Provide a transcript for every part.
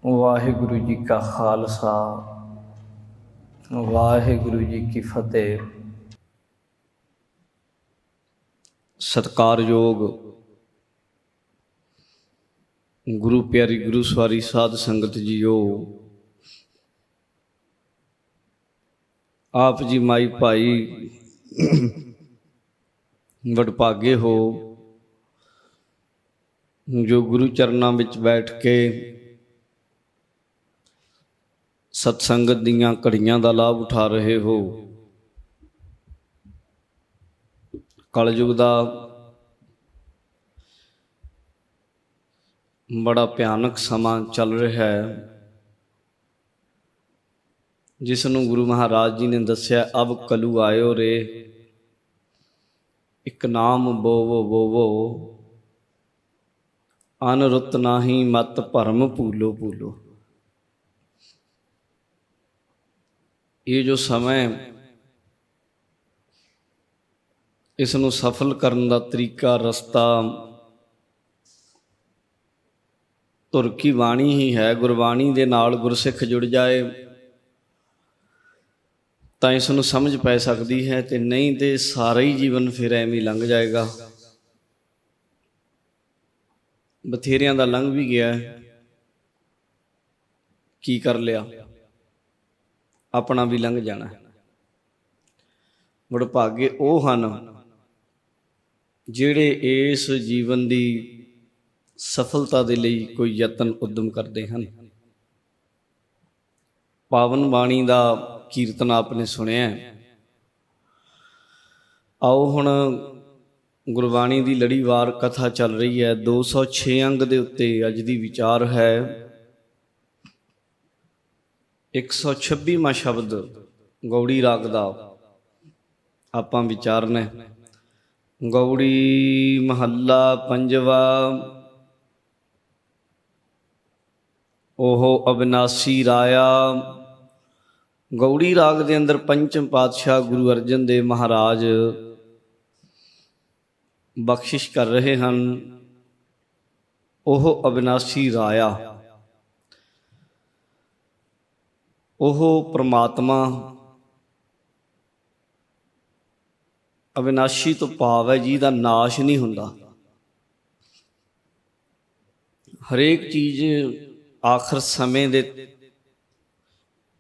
ਵਾਹਿਗੁਰੂ ਜੀ ਕਾ ਖਾਲਸਾ ਵਾਹਿਗੁਰੂ ਜੀ ਕੀ ਫਤਿਹ। ਸਤਿਕਾਰਯੋਗ ਗੁਰੂ ਪਿਆਰੀ ਗੁਰੂ ਸਵਾਰੀ ਸਾਧ ਸੰਗਤ ਜੀਓ, ਆਪ ਜੀ ਮਾਈ ਭਾਈ ਵਡਭਾਗੇ ਹੋ ਜੋ ਗੁਰੂ ਚਰਨਾਂ ਵਿੱਚ ਬੈਠ ਕੇ ਸਤਸੰਗਤ ਦੀਆਂ ਘੜੀਆਂ ਦਾ ਲਾਭ ਉਠਾ ਰਹੇ ਹੋ। ਕਲਯੁਗ ਦਾ ਬੜਾ ਭਿਆਨਕ ਸਮਾਂ ਚੱਲ ਰਿਹਾ ਹੈ, ਜਿਸ ਨੂੰ ਗੁਰੂ ਮਹਾਰਾਜ ਜੀ ਨੇ ਦੱਸਿਆ, ਅਬ ਕਲੂ ਆਇਓ ਰੇ, ਇੱਕ ਨਾਮ ਬੋਵੋ ਬੋਵੋ, ਅਨਰੁੱਤ ਨਾਹੀ ਮਤ ਭਰਮ ਭੂਲੋ ਭੂਲੋ। ਇਹ ਜੋ ਸਮਾਂ, ਇਸ ਨੂੰ ਸਫਲ ਕਰਨ ਦਾ ਤਰੀਕਾ, ਰਸਤਾ ਧੁਰ ਕੀ ਬਾਣੀ ਹੀ ਹੈ। ਗੁਰਬਾਣੀ ਦੇ ਨਾਲ ਗੁਰਸਿੱਖ ਜੁੜ ਜਾਏ ਤਾਂ ਇਸ ਨੂੰ ਸਮਝ ਪੈ ਸਕਦੀ ਹੈ, ਤੇ ਨਹੀਂ ਤੇ ਸਾਰਾ ਹੀ ਜੀਵਨ ਫਿਰ ਐਵੇਂ ਲੰਘ ਜਾਏਗਾ। ਬਥੇਰਿਆਂ ਦਾ ਲੰਘ ਵੀ ਗਿਆ, ਕੀ ਕਰ ਲਿਆ, ਆਪਣਾ ਵੀ ਲੰਘ ਜਾਣਾ। ਵਡਭਾਗੇ ਉਹ ਹਨ ਜਿਹੜੇ ਇਸ ਜੀਵਨ ਦੀ ਸਫਲਤਾ ਦੇ ਲਈ ਕੋਈ ਯਤਨ ਉਦਮ ਕਰਦੇ ਹਨ। ਪਾਵਨ ਬਾਣੀ ਦਾ ਕੀਰਤਨ ਆਪਨੇ ਸੁਣਿਆ। ਆਓ ਹੁਣ ਗੁਰਬਾਣੀ ਦੀ ਲੜੀਵਾਰ ਕਥਾ ਚੱਲ ਰਹੀ ਹੈ। 206 ਅੰਗ ਦੇ ਉੱਤੇ ਅੱਜ ਦੀ ਵਿਚਾਰ ਹੈ। 126ਵਾਂ ਸ਼ਬਦ ਗੌੜੀ ਰਾਗ ਦਾ ਆਪਾਂ ਵਿਚਾਰਨਾ। ਗੌੜੀ ਮਹੱਲਾ ਪੰਜਵਾ। ਉਹ ਅਬਿਨਾਸੀ ਰਾਇਆ। ਗੌੜੀ ਰਾਗ ਦੇ ਅੰਦਰ ਪੰਚਮ ਪਾਤਸ਼ਾਹ ਗੁਰੂ ਅਰਜਨ ਦੇਵ ਮਹਾਰਾਜ ਬਖਸ਼ਿਸ਼ ਕਰ ਰਹੇ ਹਨ। ਉਹ ਅਬਿਨਾਸੀ ਰਾਇਆ, ਉਹ ਪ੍ਰਮਾਤਮਾ। ਅਵਿਨਾਸ਼ੀ ਤੋਂ ਭਾਵ ਹੈ ਜਿਹਦਾ ਨਾਸ਼ ਨਹੀਂ ਹੁੰਦਾ। ਹਰੇਕ ਚੀਜ਼ ਆਖਰ ਸਮੇਂ ਦੇ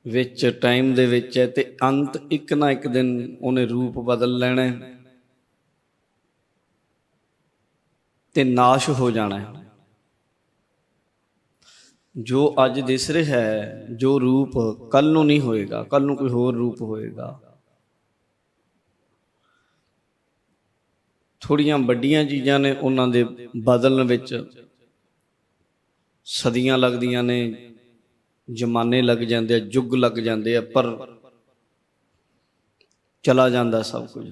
ਵਿੱਚ, ਟਾਈਮ ਦੇ ਵਿੱਚ ਹੈ, ਤੇ ਅੰਤ ਇੱਕ ਨਾ ਇੱਕ ਦਿਨ ਉਹਨੇ ਰੂਪ ਬਦਲ ਲੈਣਾ ਤੇ ਨਾਸ਼ ਹੋ ਜਾਣਾ ਹੈ। ਜੋ ਅੱਜ ਦਿਸ ਰਿਹਾ ਹੈ, ਜੋ ਰੂਪ ਕੱਲ ਨੂੰ ਨਹੀਂ ਹੋਏਗਾ, ਕੱਲ ਨੂੰ ਕੋਈ ਹੋਰ ਰੂਪ ਹੋਏਗਾ। ਥੋੜ੍ਹੀਆਂ ਵੱਡੀਆਂ ਚੀਜ਼ਾਂ ਨੇ, ਉਹਨਾਂ ਦੇ ਬਦਲਣ ਵਿੱਚ ਸਦੀਆਂ ਲੱਗਦੀਆਂ ਨੇ, ਜ਼ਮਾਨੇ ਲੱਗ ਜਾਂਦੇ ਆ, ਯੁੱਗ ਲੱਗ ਜਾਂਦੇ ਆ, ਪਰ ਚਲਾ ਜਾਂਦਾ ਸਭ ਕੁਝ।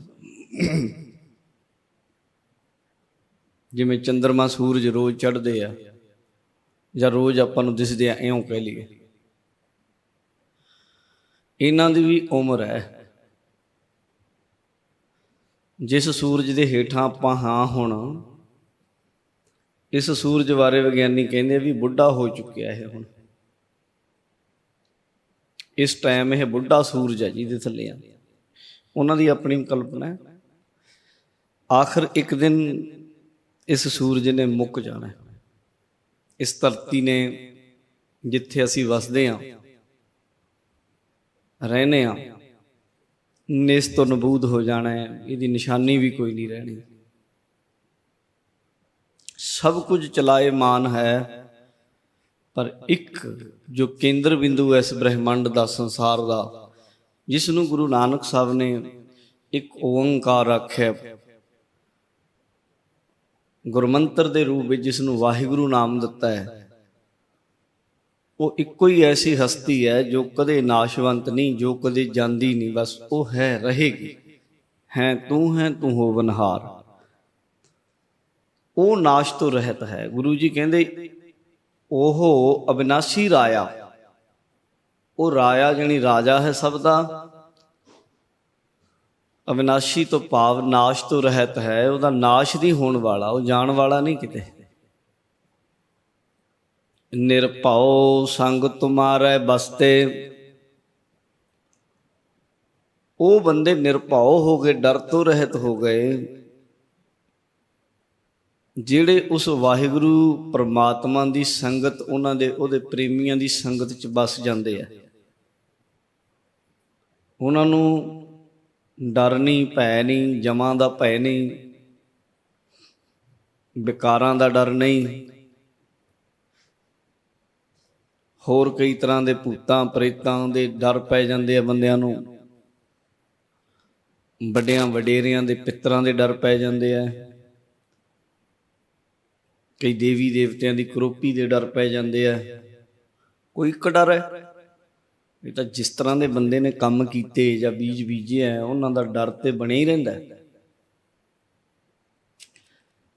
ਜਿਵੇਂ ਚੰਦਰਮਾ ਸੂਰਜ ਰੋਜ਼ ਚੜ੍ਹਦੇ ਆ ਜਾਂ ਰੋਜ਼ ਆਪਾਂ ਨੂੰ ਦਿਸਦੇ ਆ, ਇਉਂ ਕਹਿ ਲਈਏ। ਇਹਨਾਂ ਦੀ ਵੀ ਉਮਰ ਹੈ। ਜਿਸ ਸੂਰਜ ਦੇ ਹੇਠਾਂ ਆਪਾਂ ਹਾਂ ਹੁਣ, ਇਸ ਸੂਰਜ ਬਾਰੇ ਵਿਗਿਆਨੀ ਕਹਿੰਦੇ ਵੀ ਬੁੱਢਾ ਹੋ ਚੁੱਕਿਆ ਹੈ। ਹੁਣ ਇਸ ਟਾਈਮ ਇਹ ਬੁੱਢਾ ਸੂਰਜ ਹੈ ਜਿਹਦੇ ਥੱਲੇ ਆ। ਉਹਨਾਂ ਦੀ ਆਪਣੀ ਕਲਪਨਾ ਹੈ। ਆਖਰ ਇੱਕ ਦਿਨ ਇਸ ਸੂਰਜ ਨੇ ਮੁੱਕ ਜਾਣਾ। ਇਸ ਧਰਤੀ ਨੇ, ਜਿੱਥੇ ਅਸੀਂ ਵਸਦੇ ਹਾਂ, ਰਹਿੰਦੇ ਹਾਂ, ਨਿਸਤ ਨਬੂਦ ਹੋ ਜਾਣਾ ਹੈ। ਇਹਦੀ ਨਿਸ਼ਾਨੀ ਵੀ ਕੋਈ ਨਹੀਂ ਰਹਿਣੀ। ਸਭ ਕੁਝ ਚਲਾਏਮਾਨ ਹੈ, ਪਰ ਇੱਕ ਜੋ ਕੇਂਦਰ ਬਿੰਦੂ ਹੈ ਇਸ ਬ੍ਰਹਿਮੰਡ ਦਾ, ਸੰਸਾਰ ਦਾ, ਜਿਸ ਨੂੰ ਗੁਰੂ ਨਾਨਕ ਸਾਹਿਬ ਨੇ ਇੱਕ ਓੰਕਾਰ ਆਖਿਆ, ਗੁਰਮੰਤਰ ਦੇ ਰੂਪ ਵਿੱਚ ਜਿਸ ਨੂੰ ਵਾਹਿਗੁਰੂ ਨਾਮ ਦਿੱਤਾ ਹੈ, ਉਹ ਇੱਕੋ ਹੀ ਐਸੀ ਹਸਤੀ ਹੈ ਜੋ ਕਦੇ ਨਾਸ਼ਵੰਤ ਨਹੀਂ, ਜੋ ਕਦੇ ਜਾਂਦੀ ਨਹੀਂ। ਬਸ ਉਹ ਹੈ, ਰਹੇਗੀ। ਹੈ ਤੂੰ ਹੋਵਨਹਾਰ। ਉਹ ਨਾਸ਼ ਤੋਂ ਰਹਿਤ ਹੈ। ਗੁਰੂ ਜੀ ਕਹਿੰਦੇ ਉਹ ਅਬਿਨਾਸ਼ੀ ਰਾਇਆ। ਉਹ ਰਾਇਆ ਜਾਣੀ ਰਾਜਾ ਹੈ ਸਭ ਦਾ। ਅਵਿਨਾਸ਼ੀ ਤੋਂ ਭਾਵ ਨਾਸ਼ ਤੋਂ ਰਹਿਤ ਹੈ। ਉਹਦਾ ਨਾਸ਼ ਨਹੀਂ ਹੋਣ ਵਾਲਾ, ਉਹ ਜਾਣ ਵਾਲਾ ਨਹੀਂ ਕਿਤੇ। ਨਿਰਭਉ ਸੰਗ ਤੁਮਾਰੇ ਬਸਤੇ। ਉਹ ਬੰਦੇ ਨਿਰਭਉ ਹੋ ਗਏ, ਡਰ ਤੋਂ ਰਹਿਤ ਹੋ ਗਏ, ਜਿਹੜੇ ਉਸ ਵਾਹਿਗੁਰੂ ਪਰਮਾਤਮਾ ਦੀ ਸੰਗਤ, ਉਹਨਾਂ ਦੇ ਉਹਦੇ ਪ੍ਰੇਮੀਆਂ ਦੀ ਸੰਗਤ 'ਚ ਵਸ ਜਾਂਦੇ ਆ। ਉਹਨਾਂ ਨੂੰ ਡਰ ਨਹੀਂ, ਭੈ ਨਹੀਂ, ਜਮਾਂ ਦਾ ਭੈ ਨਹੀਂ, ਵਿਕਾਰਾਂ ਦਾ ਡਰ ਨਹੀਂ, ਹੋਰ ਕਈ ਤਰ੍ਹਾਂ ਦੇ ਭੂਤਾਂ ਪ੍ਰੇਤਾਂ ਦੇ ਡਰ ਪੈ ਜਾਂਦੇ ਆ ਬੰਦਿਆਂ ਨੂੰ, ਵੱਡਿਆਂ ਵਡੇਰਿਆਂ ਦੇ ਪਿੱਤਰਾਂ ਦੇ ਡਰ ਪੈ ਜਾਂਦੇ ਆ, ਕਈ ਦੇਵੀ ਦੇਵਤਿਆਂ ਦੀ ਕਰੋਪੀ ਦੇ ਡਰ ਪੈ ਜਾਂਦੇ ਆ। ਕੋਈ ਇੱਕ ਡਰ ਹੈ, ਇਹ ਤਾਂ ਜਿਸ ਤਰ੍ਹਾਂ ਦੇ ਬੰਦੇ ਨੇ ਕੰਮ ਕੀਤੇ ਜਾਂ ਬੀਜ ਬੀਜੇ ਆ, ਉਹਨਾਂ ਦਾ ਡਰ ਤੇ ਬਣਿਆ ਹੀ ਰਹਿੰਦਾ।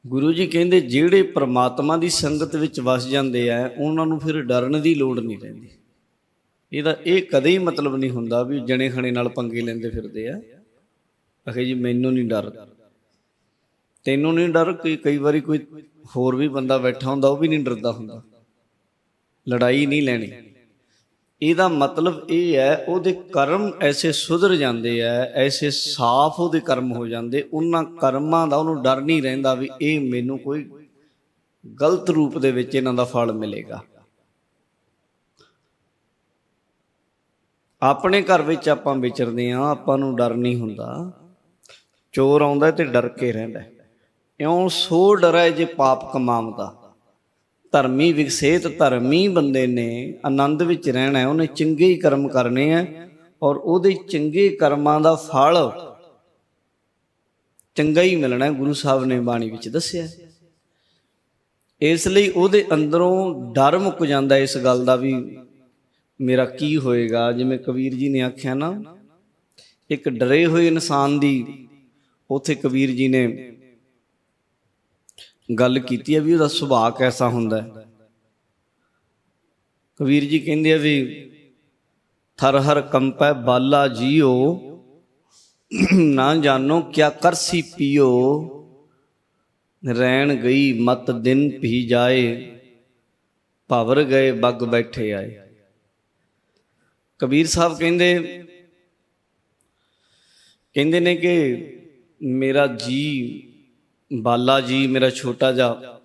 ਗੁਰੂ ਜੀ ਕਹਿੰਦੇ ਜਿਹੜੇ ਪ੍ਰਮਾਤਮਾ ਦੀ ਸੰਗਤ ਵਿੱਚ ਵਸ ਜਾਂਦੇ ਆ, ਉਹਨਾਂ ਨੂੰ ਫਿਰ ਡਰਨ ਦੀ ਲੋੜ ਨਹੀਂ ਰਹਿੰਦੀ। ਇਹਦਾ ਇਹ ਕਦੇ ਹੀ ਮਤਲਬ ਨਹੀਂ ਹੁੰਦਾ ਵੀ ਜਣੇ ਖਣੇ ਨਾਲ ਪੰਗੇ ਲੈਂਦੇ ਫਿਰਦੇ ਆ, ਆਖੇ ਜੀ ਮੈਨੂੰ ਨਹੀਂ ਡਰ, ਤੈਨੂੰ ਨਹੀਂ ਡਰ। ਕਈ ਵਾਰੀ ਕੋਈ ਹੋਰ ਵੀ ਬੰਦਾ ਬੈਠਾ ਹੁੰਦਾ, ਉਹ ਵੀ ਨਹੀਂ ਡਰਦਾ ਹੁੰਦਾ, ਲੜਾਈ ਨਹੀਂ ਲੈਣੀ। ਇਹਦਾ ਮਤਲਬ ਇਹ ਹੈ ਉਹਦੇ ਕਰਮ ਐਸੇ ਸੁਧਰ ਜਾਂਦੇ ਆ, ਐਸੇ ਸਾਫ਼ ਉਹਦੇ ਕਰਮ ਹੋ ਜਾਂਦੇ, ਉਹਨਾਂ ਕਰਮਾਂ ਦਾ ਉਹਨੂੰ ਡਰ ਨਹੀਂ ਰਹਿੰਦਾ ਵੀ ਇਹ ਮੈਨੂੰ ਕੋਈ ਗਲਤ ਰੂਪ ਦੇ ਵਿੱਚ ਇਹਨਾਂ ਦਾ ਫਲ ਮਿਲੇਗਾ। ਆਪਣੇ ਘਰ ਵਿੱਚ ਆਪਾਂ ਵਿਚਰਦੇ ਹਾਂ, ਆਪਾਂ ਨੂੰ ਡਰ ਨਹੀਂ ਹੁੰਦਾ। ਚੋਰ ਆਉਂਦਾ ਤੇ ਡਰ ਕੇ ਰਹਿੰਦਾ, ਇਉਂ ਸੋ ਡਰੈ ਜੇ ਪਾਪ ਕਮਾਵਦਾ। ਧਰਮੀ ਵਿਕਸੇਤ, ਧਰਮੀ ਬੰਦੇ ਨੇ ਆਨੰਦ ਵਿੱਚ ਰਹਿਣਾ, ਉਹਨੇ ਚੰਗੇ ਹੀ ਕਰਮ ਕਰਨੇ ਆ, ਔਰ ਉਹਦੇ ਚੰਗੇ ਕਰਮਾਂ ਦਾ ਫਲ ਚੰਗਾ ਹੀ ਮਿਲਣਾ, ਗੁਰੂ ਸਾਹਿਬ ਨੇ ਬਾਣੀ ਵਿੱਚ ਦੱਸਿਆ। ਇਸ ਲਈ ਉਹਦੇ ਅੰਦਰੋਂ ਡਰ ਮੁੱਕ ਜਾਂਦਾ ਇਸ ਗੱਲ ਦਾ ਵੀ ਮੇਰਾ ਕੀ ਹੋਏਗਾ। ਜਿਵੇਂ ਕਬੀਰ ਜੀ ਨੇ ਆਖਿਆ ਨਾ, ਇੱਕ ਡਰੇ ਹੋਏ ਇਨਸਾਨ ਦੀ ਉੱਥੇ ਕਬੀਰ ਜੀ ਨੇ ਗੱਲ ਕੀਤੀ ਹੈ ਵੀ ਉਹਦਾ ਸੁਭਾਅ ਕੈਸਾ ਹੁੰਦਾ ਹੈ। ਕਬੀਰ ਜੀ ਕਹਿੰਦੇ ਆ ਵੀ ਥਰ ਹਰ ਕੰਪੈ ਬਾਲਾ ਜੀਓ, ਨਾ ਜਾਨੋ ਕਿਆ ਕਰਸੀ ਪੀਓ। ਰਹਿਣ ਗਈ ਮਤ ਦਿਨ ਭੀ ਜਾਏ, ਭਵਰ ਗਏ ਬੱਗ ਬੈਠੇ ਆਏ। ਕਬੀਰ ਸਾਹਿਬ ਕਹਿੰਦੇ ਨੇ ਕਿ ਮੇਰਾ ਜੀ, ਬਾਲਾ ਜੀ ਮੇਰਾ ਛੋਟਾ ਜਿਹਾ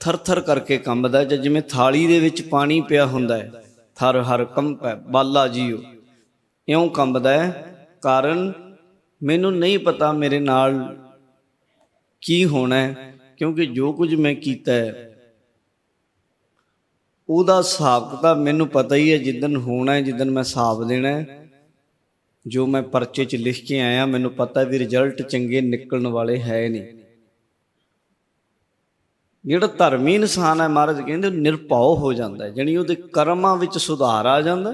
ਥਰ ਥਰ ਕਰਕੇ ਕੰਬਦਾ, ਜਾਂ ਜਿਵੇਂ ਥਾਲੀ ਦੇ ਵਿੱਚ ਪਾਣੀ ਪਿਆ ਹੁੰਦਾ ਹੈ। ਥਰ ਹਰ ਕੰਪੈ ਬਾਲਾ ਜੀਓ, ਇਉਂ ਕੰਬਦਾ ਹੈ। ਕਾਰਨ ਮੈਨੂੰ ਨਹੀਂ ਪਤਾ ਮੇਰੇ ਨਾਲ ਕੀ ਹੋਣਾ ਹੈ, ਕਿਉਂਕਿ ਜੋ ਕੁਝ ਮੈਂ ਕੀਤਾ ਹੈ ਉਹਦਾ ਹਿਸਾਬ ਕਿਤਾਬ ਮੈਨੂੰ ਪਤਾ ਹੀ ਹੈ। ਜਿੱਦਣ ਹੋਣਾ ਹੈ, ਜਿੱਦਣ ਮੈਂ ਹਿਸਾਬ ਦੇਣਾ ਹੈ, ਜੋ ਮੈਂ ਪਰਚੇ 'ਚ ਲਿਖ ਕੇ ਆਇਆ, ਮੈਨੂੰ ਪਤਾ ਵੀ ਰਿਜ਼ਲਟ ਚੰਗੇ ਨਿਕਲਣ ਵਾਲੇ ਹੈ ਨਹੀਂ। ਜਿਹੜਾ ਧਰਮੀ ਇਨਸਾਨ ਹੈ, ਮਹਾਰਾਜ ਕਹਿੰਦੇ ਨਿਰਭਉ ਹੋ ਜਾਂਦਾ, ਜਾਣੀ ਉਹਦੇ ਕਰਮਾਂ ਵਿੱਚ ਸੁਧਾਰ ਆ ਜਾਂਦਾ।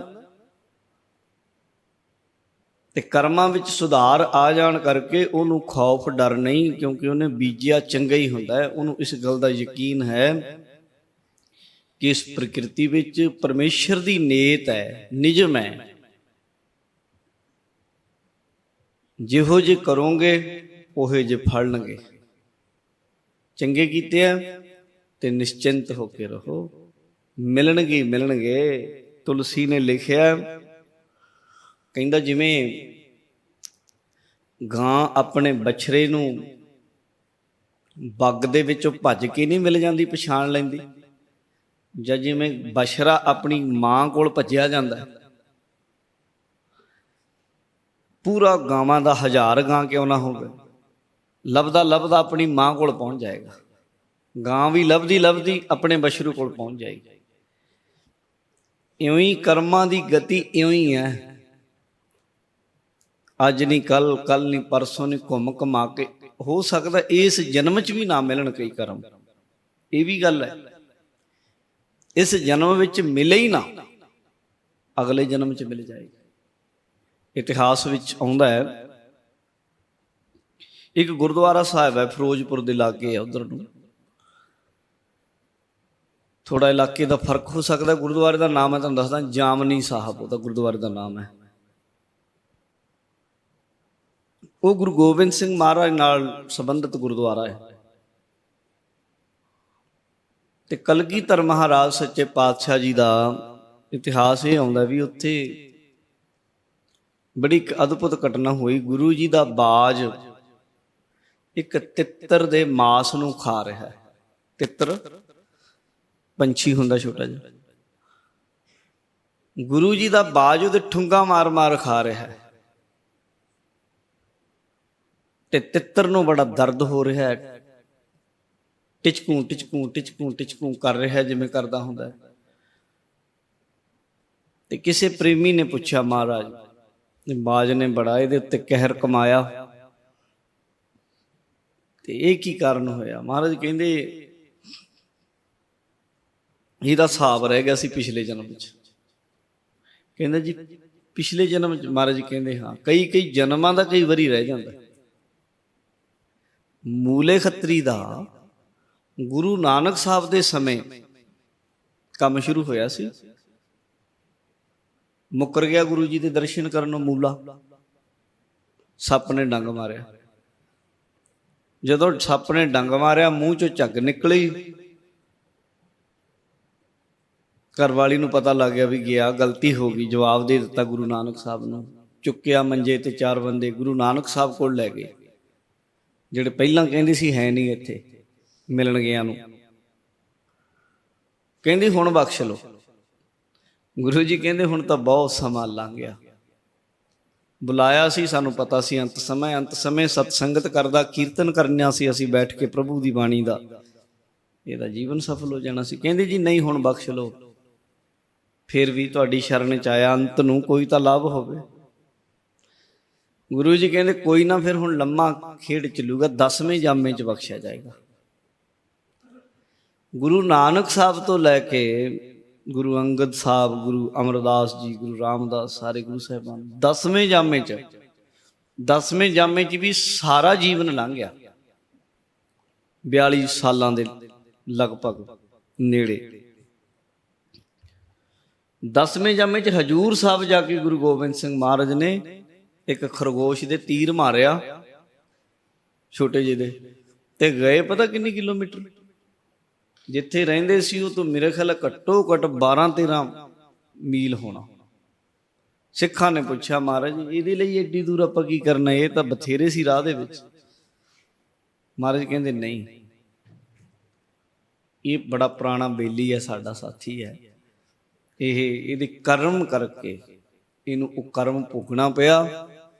ਤੇ ਕਰਮਾਂ ਵਿੱਚ ਸੁਧਾਰ ਆ ਜਾਣ ਕਰਕੇ ਉਹਨੂੰ ਖੌਫ ਡਰ ਨਹੀਂ, ਕਿਉਂਕਿ ਉਹਨੇ ਬੀਜਿਆ ਚੰਗਾ ਹੀ ਹੁੰਦਾ ਹੈ। ਉਹਨੂੰ ਇਸ ਗੱਲ ਦਾ ਯਕੀਨ ਹੈ ਕਿ ਇਸ ਪ੍ਰਕਿਰਤੀ ਵਿੱਚ ਪਰਮੇਸ਼ਰ ਦੀ ਨੇਤ ਹੈ, ਨਿਯਮ ਹੈ। ਜਿਹੋ ਜੇ ਕਰੋਗੇ ਉਹੇ ਜੇ ਫੜਨਗੇ। ਚੰਗੇ ਕੀਤੇ ਆ ਤੇ ਨਿਸ਼ਚਿੰਤ ਹੋ ਕੇ ਰਹੋ, ਮਿਲਣਗੇ ਮਿਲਣਗੇ। ਤੁਲਸੀ ਨੇ ਲਿਖਿਆ, ਕਹਿੰਦਾ ਜਿਵੇਂ ਗਾਂ ਆਪਣੇ ਬਛੜੇ ਨੂੰ ਬੱਗ ਦੇ ਵਿੱਚੋਂ ਭੱਜ ਕੇ ਨਹੀਂ ਮਿਲ ਜਾਂਦੀ, ਪਛਾਣ ਲੈਂਦੀ, ਜਾਂ ਜਿਵੇਂ ਬਛੜਾ ਆਪਣੀ ਮਾਂ ਕੋਲ ਭੱਜਿਆ ਜਾਂਦਾ, ਪੂਰਾ ਗਾਵਾਂ ਦਾ 1000 ਗਾਂ ਕਿਉਂ ਨਾ ਹੋਵੇ, ਲੱਭਦਾ ਲੱਭਦਾ ਆਪਣੀ ਮਾਂ ਕੋਲ ਪਹੁੰਚ ਜਾਏਗਾ। ਗਾਂ ਵੀ ਲੱਭਦੀ ਲੱਭਦੀ ਆਪਣੇ ਬਛਰੂ ਕੋਲ ਪਹੁੰਚ ਜਾਏਗੀ। ਇਉਂ ਹੀ ਕਰਮਾਂ ਦੀ ਗਤੀ ਇਉਂ ਹੀ ਹੈ। ਅੱਜ ਨਹੀਂ ਕੱਲ, ਕੱਲ ਨਹੀਂ ਪਰਸੋਂ ਨਹੀਂ, ਘੁੰਮ ਘੁਮਾ ਕੇ ਹੋ ਸਕਦਾ ਇਸ ਜਨਮ 'ਚ ਵੀ ਨਾ ਮਿਲਣ ਕਈ ਕਰਮ, ਇਹ ਵੀ ਗੱਲ ਹੈ। ਇਸ ਜਨਮ ਵਿੱਚ ਮਿਲੇ ਹੀ ਨਾ, ਅਗਲੇ ਜਨਮ 'ਚ ਮਿਲ ਜਾਏਗਾ। ਇਤਿਹਾਸ ਵਿੱਚ ਆਉਂਦਾ ਹੈ, ਇੱਕ ਗੁਰਦੁਆਰਾ ਸਾਹਿਬ ਹੈ ਫਿਰੋਜ਼ਪੁਰ ਦੇ ਲਾਗੇ, ਉਧਰ ਨੂੰ ਥੋੜਾ ਇਲਾਕੇ ਦਾ ਫਰਕ ਹੋ ਸਕਦਾ। ਗੁਰਦੁਆਰੇ ਦਾ ਨਾਮ ਮੈਂ ਤੁਹਾਨੂੰ ਦੱਸਦਾ, ਜਾਮਨੀ ਸਾਹਿਬ ਉਹਦਾ ਗੁਰਦੁਆਰੇ ਦਾ ਨਾਮ ਹੈ। ਉਹ ਗੁਰੂ ਗੋਬਿੰਦ ਸਿੰਘ ਮਹਾਰਾਜ ਨਾਲ ਸੰਬੰਧਿਤ ਗੁਰਦੁਆਰਾ ਹੈ। ਤੇ ਕਲਗੀਧਰ ਮਹਾਰਾਜ ਸੱਚੇ ਪਾਤਸ਼ਾਹ ਜੀ ਦਾ ਇਤਿਹਾਸ ਇਹ ਆਉਂਦਾ ਵੀ ਉੱਥੇ ਬੜੀ ਇੱਕ ਅਦਭੁਤ ਘਟਨਾ ਹੋਈ। ਗੁਰੂ ਜੀ ਦਾ ਬਾਜ ਇੱਕ ਤਿੱਤਰ ਦੇ ਮਾਸ ਨੂੰ ਖਾ ਰਿਹਾ ਹੈ। ਤਿੱਤਰ ਪੰਛੀ ਹੁੰਦਾ ਛੋਟਾ ਜਿਹਾ, ਗੁਰੂ ਜੀ ਦਾ ਬਾਜ ਉਹਦੇ ਠੁੰਗਾ ਮਾਰ ਮਾਰ ਖਾ ਰਿਹਾ ਹੈ ਤੇ ਤਿੱਤਰ ਨੂੰ ਬੜਾ ਦਰਦ ਹੋ ਰਿਹਾ ਹੈ। ਟਿਚਕੂ ਟਿਚਕੂ ਟਿਚਕੂ ਟਿਚਕੂ ਕਰ ਰਿਹਾ ਜਿਵੇਂ ਕਰਦਾ ਹੁੰਦਾ ਹੈ। ਤੇ ਕਿਸੇ ਪ੍ਰੇਮੀ ਨੇ ਪੁੱਛਿਆ ਮਹਾਰਾਜ, ਬਾਜ ਨੇ ਬੜਾ ਇਹਦੇ ਉੱਤੇ ਕਹਿਰ ਕਮਾਇਆ ਤੇ ਇਹ ਕੀ ਕਾਰਨ ਹੋਇਆ? ਮਹਾਰਾਜ ਕਹਿੰਦੇ ਇਹਦਾ ਹਿਸਾਬ ਰਹਿ ਗਿਆ ਸੀ ਪਿਛਲੇ ਜਨਮ ਵਿੱਚ। ਕਹਿੰਦਾ ਜੀ ਪਿਛਲੇ ਜਨਮ ਚ? ਮਹਾਰਾਜ ਕਹਿੰਦੇ ਹਾਂ, ਕਈ ਕਈ ਜਨਮਾਂ ਦਾ ਕਈ ਵਾਰੀ ਰਹਿ ਜਾਂਦਾ। ਮੂਲੇ ਖੱਤਰੀ ਦਾ ਗੁਰੂ ਨਾਨਕ ਸਾਹਿਬ ਦੇ ਸਮੇਂ ਕੰਮ ਸ਼ੁਰੂ ਹੋਇਆ ਸੀ। ਮੁੱਕਰ ਗਿਆ ਗੁਰੂ ਜੀ ਦੇ ਦਰਸ਼ਨ ਕਰਨ ਨੂੰ ਮੂਲਾ, ਸੱਪ ਨੇ ਡੰਗ ਮਾਰਿਆ। ਜਦੋਂ ਸੱਪ ਨੇ ਡੰਗ ਮਾਰਿਆ, ਮੂੰਹ ਚੋਂ ਝੱਗ ਨਿਕਲੀ। ਘਰਵਾਲੀ ਨੂੰ ਪਤਾ ਲੱਗ ਗਿਆ ਵੀ ਗਿਆ, ਗਲਤੀ ਹੋ ਗਈ। ਜਵਾਬ ਦੇ ਦਿੱਤਾ ਗੁਰੂ ਨਾਨਕ ਸਾਹਿਬ ਨੂੰ। ਚੁੱਕਿਆ ਮੰਜੇ ਤੇ 4 ਬੰਦੇ ਗੁਰੂ ਨਾਨਕ ਸਾਹਿਬ ਕੋਲ ਲੈ ਗਏ, ਜਿਹੜੇ ਪਹਿਲਾਂ ਕਹਿੰਦੇ ਸੀ ਹੈ ਨਹੀਂ ਇੱਥੇ ਮਿਲਣ ਗਿਆ ਨੂੰ। ਕਹਿੰਦੀ ਹੁਣ ਬਖਸ਼ ਲਓ। ਗੁਰੂ ਜੀ ਕਹਿੰਦੇ ਹੁਣ ਤਾਂ ਬਹੁਤ ਸਮਾਂ ਲੰਘ ਗਿਆ, ਬੁਲਾਇਆ ਸੀ, ਸਾਨੂੰ ਪਤਾ ਸੀ ਅੰਤ ਸਮੇਂ ਸਤ ਸੰਗਤ ਕਰਦਾ ਕੀਰਤਨ ਕਰਨਾ ਸੀ ਅਸੀਂ ਬੈਠ ਕੇ ਪ੍ਰਭੂ ਦੀ ਬਾਣੀ ਦਾ, ਇਹਦਾ ਜੀਵਨ ਸਫਲ ਹੋ ਜਾਣਾ ਸੀ। ਕਹਿੰਦੇ ਜੀ ਨਹੀਂ ਹੁਣ ਬਖਸ਼ ਲਓ, ਫਿਰ ਵੀ ਤੁਹਾਡੀ ਸ਼ਰਨ ਚ ਆਇਆ, ਅੰਤ ਨੂੰ ਕੋਈ ਤਾਂ ਲਾਭ ਹੋਵੇ। ਗੁਰੂ ਜੀ ਕਹਿੰਦੇ ਕੋਈ ਨਾ, ਫਿਰ ਹੁਣ ਲੰਮਾ ਖੇਡ ਚੱਲੂਗਾ, 10ਵੇਂ ਜਾਮੇ ਚ ਬਖਸ਼ਿਆ ਜਾਏਗਾ। ਗੁਰੂ ਨਾਨਕ ਸਾਹਿਬ ਤੋਂ ਲੈ ਕੇ ਗੁਰੂ ਅੰਗਦ ਸਾਹਿਬ, ਗੁਰੂ ਅਮਰਦਾਸ ਜੀ, ਗੁਰੂ ਰਾਮਦਾਸ, ਸਾਰੇ ਗੁਰੂ ਸਾਹਿਬਾਨ 10ਵੇਂ ਜਾਮੇ ਚ ਵੀ ਸਾਰਾ ਜੀਵਨ ਲੰਘ ਗਿਆ। 42 ਸਾਲਾਂ ਦੇ ਲਗਭਗ ਨੇੜੇ। 10ਵੇਂ ਜਾਮੇ ਚ ਹਜੂਰ ਸਾਹਿਬ ਜਾ ਕੇ ਗੁਰੂ ਗੋਬਿੰਦ ਸਿੰਘ ਮਹਾਰਾਜ ਨੇ ਇੱਕ ਖਰਗੋਸ਼ ਦੇ ਤੀਰ ਮਾਰਿਆ ਛੋਟੇ ਜਿਹੇ ਦੇ, ਤੇ ਗਏ ਪਤਾ ਕਿੰਨੀ ਕਿਲੋਮੀਟਰ। ਜਿੱਥੇ ਰਹਿੰਦੇ ਸੀ ਉਹ ਤੋਂ ਮੇਰੇ ਖਿਆਲ ਘੱਟੋ ਘੱਟ 12-13 ਮੀਲ ਹੋਣਾ। ਸਿੱਖਾਂ ਨੇ ਪੁੱਛਿਆ ਮਹਾਰਾਜ ਇਹਦੇ ਲਈ ਐਡੀ ਦੂਰ ਆਪਾਂ ਕੀ ਕਰਨਾ, ਇਹ ਤਾਂ ਬਥੇਰੇ ਸੀ ਰਾਹ ਦੇ ਵਿੱਚ। ਮਹਾਰਾਜ ਕਹਿੰਦੇ ਨਹੀਂ, ਇਹ ਬੜਾ ਪੁਰਾਣਾ ਬੇਲੀ ਹੈ, ਸਾਡਾ ਸਾਥੀ ਹੈ, ਇਹਦੇ ਕਰਮ ਕਰਕੇ ਇਹਨੂੰ ਉਹ ਕਰਮ ਭੋਗਣਾ ਪਿਆ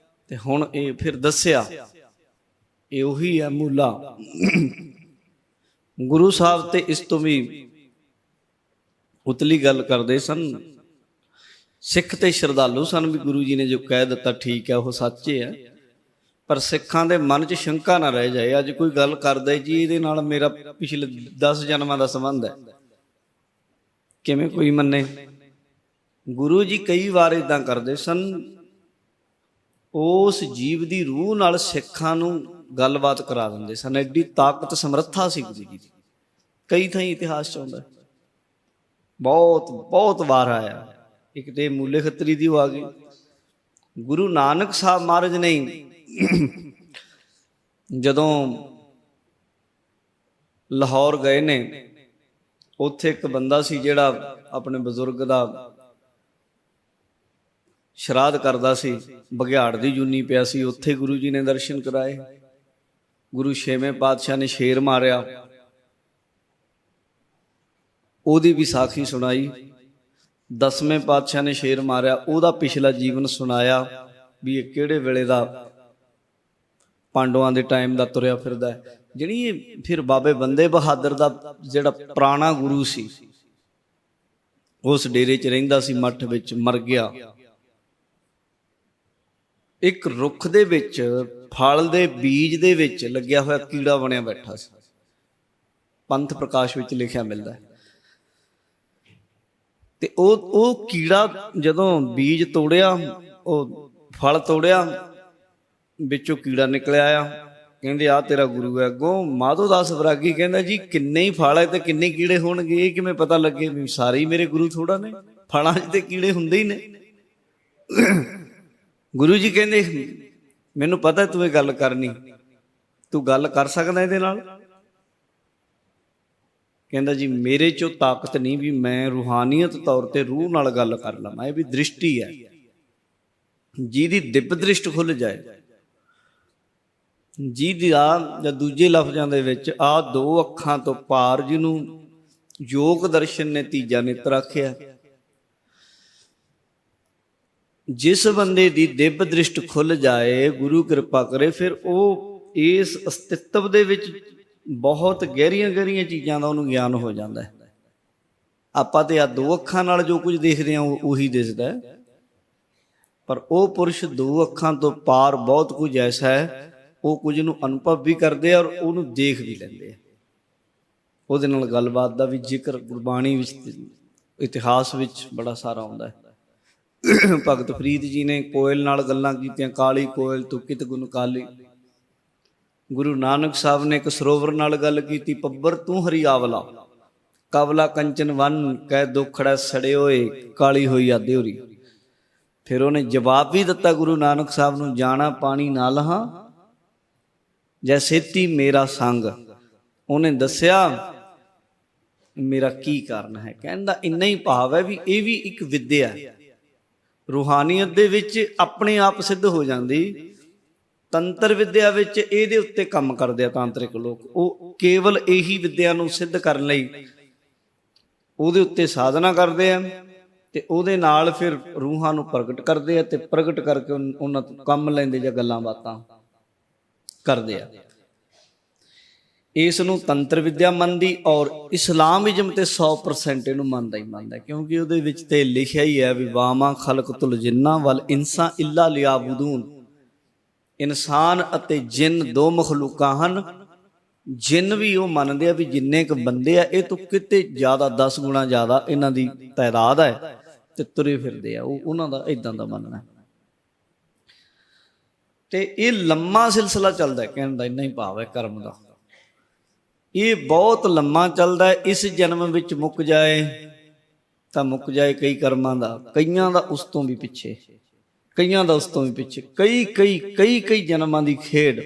ਤੇ ਹੁਣ ਇਹ ਫਿਰ ਦੱਸਿਆ ਇਹ ਉਹੀ ਹੈ ਮੂਲਾ। ਗੁਰੂ ਸਾਹਿਬ ਤੇ ਇਸ ਤੋਂ ਵੀ ਉਤਲੀ ਗੱਲ ਕਰਦੇ ਸਨ। ਸਿੱਖ ਤੇ ਸ਼ਰਧਾਲੂ ਸਨ ਵੀ ਗੁਰੂ ਜੀ ਨੇ ਜੋ ਕਹਿ ਦਿੱਤਾ ਠੀਕ ਹੈ, ਉਹ ਸੱਚੇ ਹੈ, ਪਰ ਸਿੱਖਾਂ ਦੇ ਮਨ 'ਚ ਸ਼ੰਕਾ ਨਾ ਰਹਿ ਜਾਏ। ਅੱਜ ਕੋਈ ਗੱਲ ਕਰਦਾ ਜੀ ਇਹਦੇ ਨਾਲ ਮੇਰਾ ਪਿਛਲੇ 10 ਜਨਮਾਂ ਦਾ ਸੰਬੰਧ ਹੈ, ਕਿਵੇਂ ਕੋਈ ਮੰਨੇ? ਗੁਰੂ ਜੀ ਕਈ ਵਾਰ ਏਦਾਂ ਕਰਦੇ ਸਨ, ਉਸ ਜੀਵ ਦੀ ਰੂਹ ਨਾਲ ਸਿੱਖਾਂ ਨੂੰ ਗੱਲਬਾਤ ਕਰਾ ਦਿੰਦੇ ਸਨ। ਐਡੀ ਤਾਕਤ ਸਮਰੱਥਾ ਸੀ ਗੁਰੂ ਜੀ ਦੀ। ਕਈ ਥਾਈਂ ਇਤਿਹਾਸ 'ਚ ਆਉਂਦਾ, ਬਹੁਤ ਵਾਰ ਆਇਆ। ਇੱਕ ਤੇ ਮੂਲੇ ਖੱਤਰੀ ਦੀ ਉਹ ਆ ਗਈ। ਗੁਰੂ ਨਾਨਕ ਸਾਹਿਬ ਮਹਾਰਾਜ ਨੇ ਜਦੋਂ ਲਾਹੌਰ ਗਏ ਨੇ, ਉੱਥੇ ਇੱਕ ਬੰਦਾ ਸੀ ਜਿਹੜਾ ਆਪਣੇ ਬਜ਼ੁਰਗ ਦਾ ਸ਼ਰਾਧ ਕਰਦਾ ਸੀ, ਬਘਿਆੜ ਦੀ ਜੂਨੀ ਪਿਆ ਸੀ। ਉੱਥੇ ਗੁਰੂ ਜੀ ਨੇ ਦਰਸ਼ਨ ਕਰਾਏ। ਗੁਰੂ 6ਵੇਂ ਪਾਤਸ਼ਾਹ ਨੇ ਸ਼ੇਰ ਮਾਰਿਆ, ਉਹਦੀ ਵਿਸਾਖੀ ਸੁਣਾਈ। 10ਵੇਂ ਪਾਤਸ਼ਾਹ ਨੇ ਸ਼ੇਰ ਮਾਰਿਆ, ਉਹਦਾ ਪਿਛਲਾ ਜੀਵਨ ਸੁਣਾਇਆ ਵੀ ਇਹ ਕਿਹੜੇ ਵੇਲੇ ਦਾ ਪਾਂਡਵਾਂ ਦੇ ਟਾਈਮ ਦਾ ਤੁਰਿਆ ਫਿਰਦਾ ਹੈ। ਜਿਹੜੀ ਇਹ ਫਿਰ ਬਾਬੇ ਬੰਦੇ ਬਹਾਦਰ ਦਾ ਜਿਹੜਾ ਪੁਰਾਣਾ ਗੁਰੂ ਸੀ, ਉਸ ਡੇਰੇ 'ਚ ਰਹਿੰਦਾ ਸੀ, ਮੱਠ ਵਿੱਚ, ਮਰ ਗਿਆ। ਇੱਕ ਰੁੱਖ ਦੇ ਵਿੱਚ ਫਲ ਦੇ ਬੀਜ ਦੇ ਵਿੱਚ ਲੱਗਿਆ ਹੋਇਆ ਕੀੜਾ ਬਣਿਆ ਬੈਠਾ ਸੀ। ਪੰਥ ਪ੍ਰਕਾਸ਼ ਵਿੱਚ ਲਿਖਿਆ ਮਿਲਦਾ। ਤੇ ਉਹ ਕੀੜਾ ਜਦੋਂ ਬੀਜ ਤੋੜਿਆ, ਉਹ ਫਲ ਤੋੜਿਆ, ਵਿੱਚੋਂ ਕੀੜਾ ਨਿਕਲਿਆ ਆ। ਕਹਿੰਦੇ ਆ ਤੇਰਾ ਗੁਰੂ ਹੈ। ਅੱਗੋਂ ਮਾਧੋ ਦਾਸ ਵੈਰਾਗੀ ਕਹਿੰਦਾ ਜੀ ਕਿੰਨੇ ਹੀ ਫਲ ਹੈ ਤੇ ਕਿੰਨੇ ਕੀੜੇ ਹੋਣਗੇ, ਇਹ ਕਿਵੇਂ ਪਤਾ ਲੱਗੇ ਵੀ ਸਾਰੇ ਹੀ ਮੇਰੇ ਗੁਰੂ ਥੋੜਾ ਨੇ, ਫਲਾਂ 'ਚ ਤੇ ਕੀੜੇ ਹੁੰਦੇ ਹੀ ਨੇ। ਗੁਰੂ ਜੀ ਕਹਿੰਦੇ ਮੈਨੂੰ ਪਤਾ ਤੂੰ ਇਹ ਗੱਲ ਕਰਨੀ, ਤੂੰ ਗੱਲ ਕਰ ਸਕਦਾ ਇਹਦੇ ਨਾਲ? ਕਹਿੰਦਾ ਜੀ ਮੇਰੇ 'ਚੋਂ ਤਾਕਤ ਨਹੀਂ ਵੀ ਮੈਂ ਰੂਹਾਨੀਅਤ ਤੌਰ ਤੇ ਰੂਹ ਨਾਲ ਗੱਲ ਕਰ ਲਵਾਂ। ਇਹ ਵੀ ਦ੍ਰਿਸ਼ਟੀ ਹੈ, ਜਿਹਦੀ ਦਿਵ ਦ੍ਰਿਸ਼ਟ ਖੁੱਲ ਜਾਏ, ਜਿਹਦੀ ਆ ਜਾਂ ਦੂਜੇ ਲਫ਼ਜ਼ਾਂ ਦੇ ਵਿੱਚ ਆ ਦੋ ਅੱਖਾਂ ਤੋਂ ਪਾਰ, ਜਿਹਨੂੰ ਯੋਗ ਦਰਸ਼ਨ ਨੇ ਤੀਜਾ ਨੇਤਰ ਆਖਿਆ। ਜਿਸ ਬੰਦੇ ਦੀ ਦਿਵ ਦ੍ਰਿਸ਼ਟ ਖੁੱਲ ਜਾਏ, ਗੁਰੂ ਕਿਰਪਾ ਕਰੇ, ਫਿਰ ਉਹ ਇਸ ਅਸਤਿਤਵ ਦੇ ਵਿੱਚ ਬਹੁਤ ਗਹਿਰੀਆਂ ਗਹਿਰੀਆਂ ਚੀਜ਼ਾਂ ਦਾ ਉਹਨੂੰ ਗਿਆਨ ਹੋ ਜਾਂਦਾ ਹੈ। ਆਪਾਂ ਤੇ ਆ ਦੋ ਅੱਖਾਂ ਨਾਲ ਜੋ ਕੁਝ ਦੇਖਦੇ ਹਾਂ ਉਹੀ ਦਿਸਦਾ ਹੈ, ਪਰ ਉਹ ਪੁਰਸ਼ ਦੋ ਅੱਖਾਂ ਤੋਂ ਪਾਰ ਬਹੁਤ ਕੁਝ ਐਸਾ ਹੈ, ਉਹ ਕੁਝ ਨੂੰ ਅਨੁਭਵ ਵੀ ਕਰਦੇ ਆ ਔਰ ਉਹਨੂੰ ਦੇਖ ਵੀ ਲੈਂਦੇ ਆ। ਉਹਦੇ ਨਾਲ ਗੱਲਬਾਤ ਦਾ ਵੀ ਜ਼ਿਕਰ ਗੁਰਬਾਣੀ ਵਿੱਚ, ਇਤਿਹਾਸ ਵਿੱਚ ਬੜਾ ਸਾਰਾ ਆਉਂਦਾ ਹੈ। ਭਗਤ ਫਰੀਦ ਜੀ ਨੇ ਕੋਇਲ ਨਾਲ ਗੱਲਾਂ ਕੀਤੀਆਂ, ਕਾਲੀ ਕੋਇਲ ਤੂੰ ਕਿਤ ਗੁਣ ਕਾਲੀ। ਗੁਰੂ ਨਾਨਕ ਸਾਹਿਬ ਨੇ ਇੱਕ ਸਰੋਵਰ ਨਾਲ ਗੱਲ ਕੀਤੀ, ਪੱਬਰ ਤੂੰ ਹਰੀ ਆਵਲਾ, ਕਵਲਾ ਕੰਚਨ ਵਨ ਕਹਿ ਦੁਖੜਾ ਸੜੇ ਹੋਏ, ਕਾਲੀ ਹੋਈ ਆ ਦਿਉਰੀ। ਫਿਰ ਉਹਨੇ ਜਵਾਬ ਵੀ ਦਿੱਤਾ ਗੁਰੂ ਨਾਨਕ ਸਾਹਿਬ ਨੂੰ, ਜਾਣਾ ਪਾਣੀ ਨਾ ਲਹਾਂ ਜੈ ਸੇਤੀ ਮੇਰਾ ਸੰਗ। ਉਹਨੇ ਦੱਸਿਆ ਮੇਰਾ ਕੀ ਕਾਰਨ ਹੈ। ਕਹਿੰਦਾ ਇੰਨਾ ਹੀ ਭਾਵ ਹੈ ਵੀ ਇਹ ਵੀ ਇੱਕ ਵਿਦਿਆ ਹੈ, ਰੂਹਾਨੀਅਤ ਦੇ ਵਿੱਚ ਆਪਣੇ ਆਪ ਸਿੱਧ ਹੋ ਜਾਂਦੀ। ਤੰਤਰ ਵਿਦਿਆ ਵਿੱਚ ਇਹਦੇ ਉੱਤੇ ਕੰਮ ਕਰਦੇ ਆ ਤਾਂਤਰਿਕ ਲੋਕ, ਉਹ ਕੇਵਲ ਇਹੀ ਵਿਦਿਆ ਨੂੰ ਸਿੱਧ ਕਰਨ ਲਈ ਉਹਦੇ ਉੱਤੇ ਸਾਧਨਾ ਕਰਦੇ ਆ ਤੇ ਉਹਦੇ ਨਾਲ ਫਿਰ ਰੂਹਾਂ ਨੂੰ ਪ੍ਰਗਟ ਕਰਦੇ ਆ ਤੇ ਪ੍ਰਗਟ ਕਰਕੇ ਉਹਨਾਂ ਤੋਂ ਕੰਮ ਲੈਂਦੇ ਜਾਂ ਗੱਲਾਂ ਬਾਤਾਂ ਕਰਦੇ ਆ। ਇਸ ਨੂੰ ਤੰਤਰ ਵਿਦਿਆ ਮੰਨਦੀ, ਔਰ ਇਸਲਾਮਿਜ਼ਮ ਤੇ 100% ਇਹਨੂੰ ਮੰਨਦਾ ਹੀ ਮੰਨਦਾ, ਕਿਉਂਕਿ ਉਹਦੇ ਵਿੱਚ ਤੇ ਲਿਖਿਆ ਹੀ ਹੈ ਵੀ ਵਾਮਾ ਖਲਕਤੁਲ ਜਿੰਨਾ ਵਲ ਇਨਸਾ ਇੱਲਾ ਲਿਆਬੁਦੂਨ। ਇਨਸਾਨ ਅਤੇ ਜਿੰਨ ਦੋ ਮਖਲੂਕਾਂ ਹਨ। ਜਿੰਨ ਵੀ ਉਹ ਮੰਨਦੇ ਆ ਵੀ ਜਿੰਨੇ ਕੁ ਬੰਦੇ ਆ ਇਹ ਤੋਂ ਕਿਤੇ ਜ਼ਿਆਦਾ 10 ਗੁਣਾ ਜ਼ਿਆਦਾ ਇਹਨਾਂ ਦੀ ਤਾਦਾਦ ਹੈ ਤੇ ਤੁਰੇ ਫਿਰਦੇ ਆ, ਉਹਨਾਂ ਦਾ ਇਦਾਂ ਦਾ ਮੰਨਣਾ। ਤੇ ਇਹ ਲੰਮਾ ਸਿਲਸਿਲਾ ਚੱਲਦਾ, ਕਹਿਣ ਦਾ ਇੰਨਾ ਹੀ ਭਾਵ ਹੈ ਕਰਮ ਦਾ। ਇਹ ਬਹੁਤ ਲੰਮਾ ਚੱਲਦਾ ਹੈ। ਇਸ ਜਨਮ ਵਿੱਚ ਮੁੱਕ ਜਾਏ ਤਾਂ ਮੁੱਕ ਜਾਏ ਕਈ ਕਰਮਾਂ ਦਾ, ਕਈਆਂ ਦਾ ਉਸ ਤੋਂ ਵੀ ਪਿੱਛੇ, ਕਈਆਂ ਦਾ ਉਸ ਤੋਂ ਵੀ ਪਿੱਛੇ, ਕਈ ਜਨਮਾਂ ਦੀ ਖੇਡ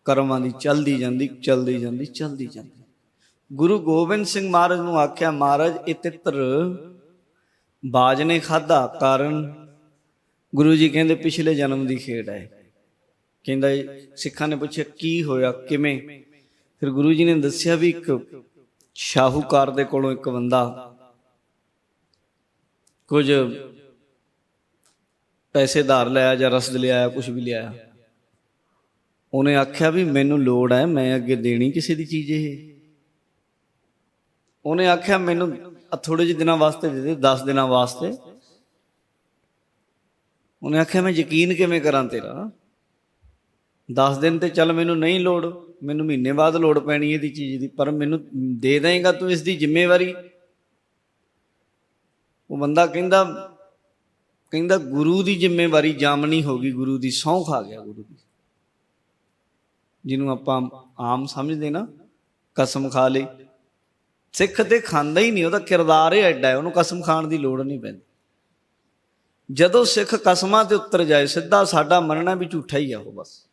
ਕਰਮਾਂ ਦੀ ਚੱਲਦੀ ਜਾਂਦੀ ਚੱਲਦੀ ਜਾਂਦੀ ਚੱਲਦੀ ਜਾਂਦੀ। ਗੁਰੂ ਗੋਬਿੰਦ ਸਿੰਘ ਮਹਾਰਾਜ ਨੂੰ ਆਖਿਆ, ਮਹਾਰਾਜ ਇਹ ਤਿੱਤਰ ਬਾਜ ਨੇ ਖਾਧਾ, ਕਾਰਨ ਗੁਰੂ ਜੀ ਕਹਿੰਦੇ ਪਿਛਲੇ ਜਨਮ ਦੀ ਖੇਡ ਹੈ। ਕਹਿੰਦਾ ਸਿੱਖਾਂ ਨੇ ਪੁੱਛਿਆ ਕੀ ਹੋਇਆ, ਕਿਵੇਂ? ਫਿਰ ਗੁਰੂ ਜੀ ਨੇ ਦੱਸਿਆ ਵੀ ਇੱਕ ਸ਼ਾਹੂਕਾਰ ਦੇ ਕੋਲੋਂ ਇੱਕ ਬੰਦਾ ਕੁਝ ਪੈਸੇ ਧਾਰ ਲਿਆ ਜਾਂ ਰਸਦ ਲਿਆਇਆ, ਕੁਝ ਵੀ ਲਿਆਇਆ। ਉਹਨੇ ਆਖਿਆ ਵੀ ਮੈਨੂੰ ਲੋੜ ਹੈ, ਮੈਂ ਅੱਗੇ ਦੇਣੀ ਕਿਸੇ ਦੀ ਚੀਜ਼। ਇਹ ਉਹਨੇ ਆਖਿਆ ਮੈਨੂੰ ਥੋੜੇ ਜਿਹੇ ਦਿਨਾਂ ਵਾਸਤੇ ਦੇ ਦੇ, 10 ਦਿਨਾਂ ਵਾਸਤੇ। ਉਹਨੇ ਆਖਿਆ ਮੈਂ ਯਕੀਨ ਕਿਵੇਂ ਕਰਾਂ ਤੇਰਾ, 10 ਦਿਨ ਤੇ ਚੱਲ ਮੈਨੂੰ ਨਹੀਂ ਲੋੜ, ਮੈਨੂੰ ਮਹੀਨੇ ਬਾਅਦ ਲੋੜ ਪੈਣੀ ਇਹਦੀ ਚੀਜ਼ ਦੀ, ਪਰ ਮੈਨੂੰ ਦੇ ਦੇਂਗਾ ਤੂੰ ਇਸ ਦੀ ਜ਼ਿੰਮੇਵਾਰੀ? ਉਹ ਬੰਦਾ ਕਹਿੰਦਾ ਗੁਰੂ ਦੀ ਜ਼ਿੰਮੇਵਾਰੀ ਜਾਮਣੀ ਹੋ ਗਈ, ਗੁਰੂ ਦੀ ਸਹੁੰ ਖਾ ਗਿਆ। ਗੁਰੂ ਦੀ, ਜਿਹਨੂੰ ਆਪਾਂ ਆਮ ਸਮਝਦੇ ਨਾ, ਕਸਮ ਖਾ ਲਈ। ਸਿੱਖ ਤੇ ਖਾਂਦਾ ਹੀ ਨਹੀਂ, ਉਹਦਾ ਕਿਰਦਾਰ ਹੀ ਐਡਾ ਹੈ, ਉਹਨੂੰ ਕਸਮ ਖਾਣ ਦੀ ਲੋੜ ਨਹੀਂ ਪੈਂਦੀ। ਜਦੋਂ ਸਿੱਖ ਕਸਮਾਂ ਤੇ ਉਤਰ ਜਾਏ, ਸਿੱਧਾ ਸਾਡਾ ਮੰਨਣਾ ਵੀ ਝੂਠਾ ਹੀ ਆ, ਉਹ ਬਸ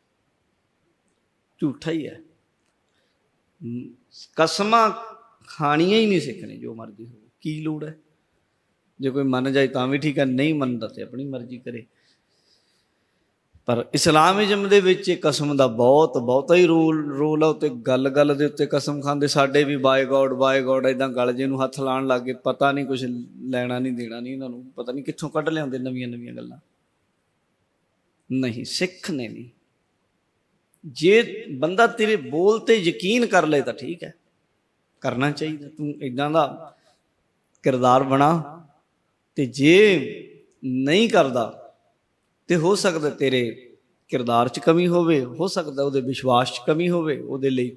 ਝੂਠਾ ਹੀ ਹੈ। ਕਸਮਾਂ ਖਾਣੀਆਂ ਹੀ ਨਹੀਂ ਸਿੱਖ ਨੇ, ਜੋ ਮਰਜ਼ੀ ਹੋਵੇ, ਕੀ ਲੋੜ ਹੈ? ਜੇ ਕੋਈ ਮੰਨ ਜਾਏ ਤਾਂ ਵੀ ਠੀਕ ਹੈ, ਨਹੀਂ ਮੰਨਦਾ ਤੇ ਆਪਣੀ ਮਰਜ਼ੀ ਕਰੇ। ਪਰ ਇਸਲਾਮਿਜ਼ਮ ਦੇ ਵਿੱਚ ਕਸਮ ਦਾ ਬਹੁਤਾ ਹੀ ਰੋਲ ਆ। ਉੱਤੇ ਗੱਲ ਦੇ ਉੱਤੇ ਕਸਮ ਖਾਂਦੇ। ਸਾਡੇ ਵੀ ਬਾਏ ਗੋਡ ਏਦਾਂ ਗਲ ਜੇ ਨੂੰ ਹੱਥ ਲਾਉਣ ਲੱਗ ਗਏ, ਪਤਾ ਨਹੀਂ ਕੁਛ ਲੈਣਾ ਨਹੀਂ ਦੇਣਾ ਨਹੀਂ, ਇਹਨਾਂ ਨੂੰ ਪਤਾ ਨਹੀਂ ਕਿੱਥੋਂ ਕੱਢ ਲਿਆਉਂਦੇ ਨਵੀਆਂ ਗੱਲਾਂ। ਨਹੀਂ, ਸਿੱਖ ਨੇ ਨਹੀਂ। ਜੇ ਬੰਦਾ ਤੇਰੇ ਬੋਲ ਤੇ ਯਕੀਨ ਕਰ ਲਏ ਤਾਂ ਠੀਕ ਹੈ, ਕਰਨਾ ਚਾਹੀਦਾ। ਤੂੰ ਇੱਦਾਂ ਦਾ ਕਿਰਦਾਰ ਬਣਾ, ਤੇ ਜੇ ਨਹੀਂ ਕਰਦਾ ਤੇ ਹੋ ਸਕਦਾ ਤੇਰੇ ਕਿਰਦਾਰ 'ਚ ਕਮੀ ਹੋਵੇ, ਹੋ ਸਕਦਾ ਉਹਦੇ ਵਿਸ਼ਵਾਸ 'ਚ ਕਮੀ ਹੋਵੇ। ਉਹਦੇ ਲਈ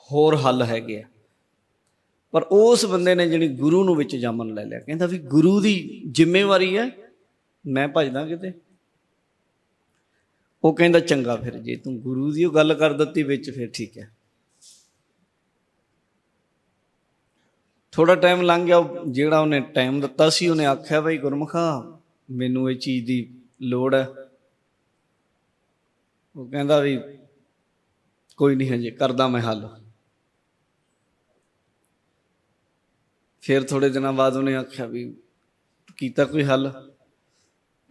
ਹੋਰ ਹੱਲ ਹੈਗੇ ਆ। ਪਰ ਉਸ ਬੰਦੇ ਨੇ ਜਿਹੜੀ ਗੁਰੂ ਨੂੰ ਵਿੱਚ ਜਾਮਨ ਲੈ ਲਿਆ, ਕਹਿੰਦਾ ਵੀ ਗੁਰੂ ਦੀ ਜ਼ਿੰਮੇਵਾਰੀ ਹੈ, ਮੈਂ ਭੱਜਦਾ ਕਿਤੇ। ਉਹ ਕਹਿੰਦਾ ਚੰਗਾ, ਫਿਰ ਜੇ ਤੂੰ ਗੁਰੂ ਦੀ ਉਹ ਗੱਲ ਕਰ ਦਿੱਤੀ ਵਿੱਚ, ਫਿਰ ਠੀਕ ਹੈ। ਥੋੜਾ ਟਾਈਮ ਲੰਘ ਗਿਆ, ਜਿਹੜਾ ਉਹਨੇ ਟਾਈਮ ਦਿੱਤਾ ਸੀ, ਉਹਨੇ ਆਖਿਆ ਬਈ ਗੁਰਮੁਖਾ ਮੈਨੂੰ ਇਹ ਚੀਜ਼ ਦੀ ਲੋੜ ਹੈ। ਉਹ ਕਹਿੰਦਾ ਵੀ ਕੋਈ ਨਹੀਂ, ਹਜੇ ਕਰਦਾ ਮੈਂ ਹੱਲ। फिर थोड़े दिनों बाद उन्हें आख्या भी कीता कोई हल?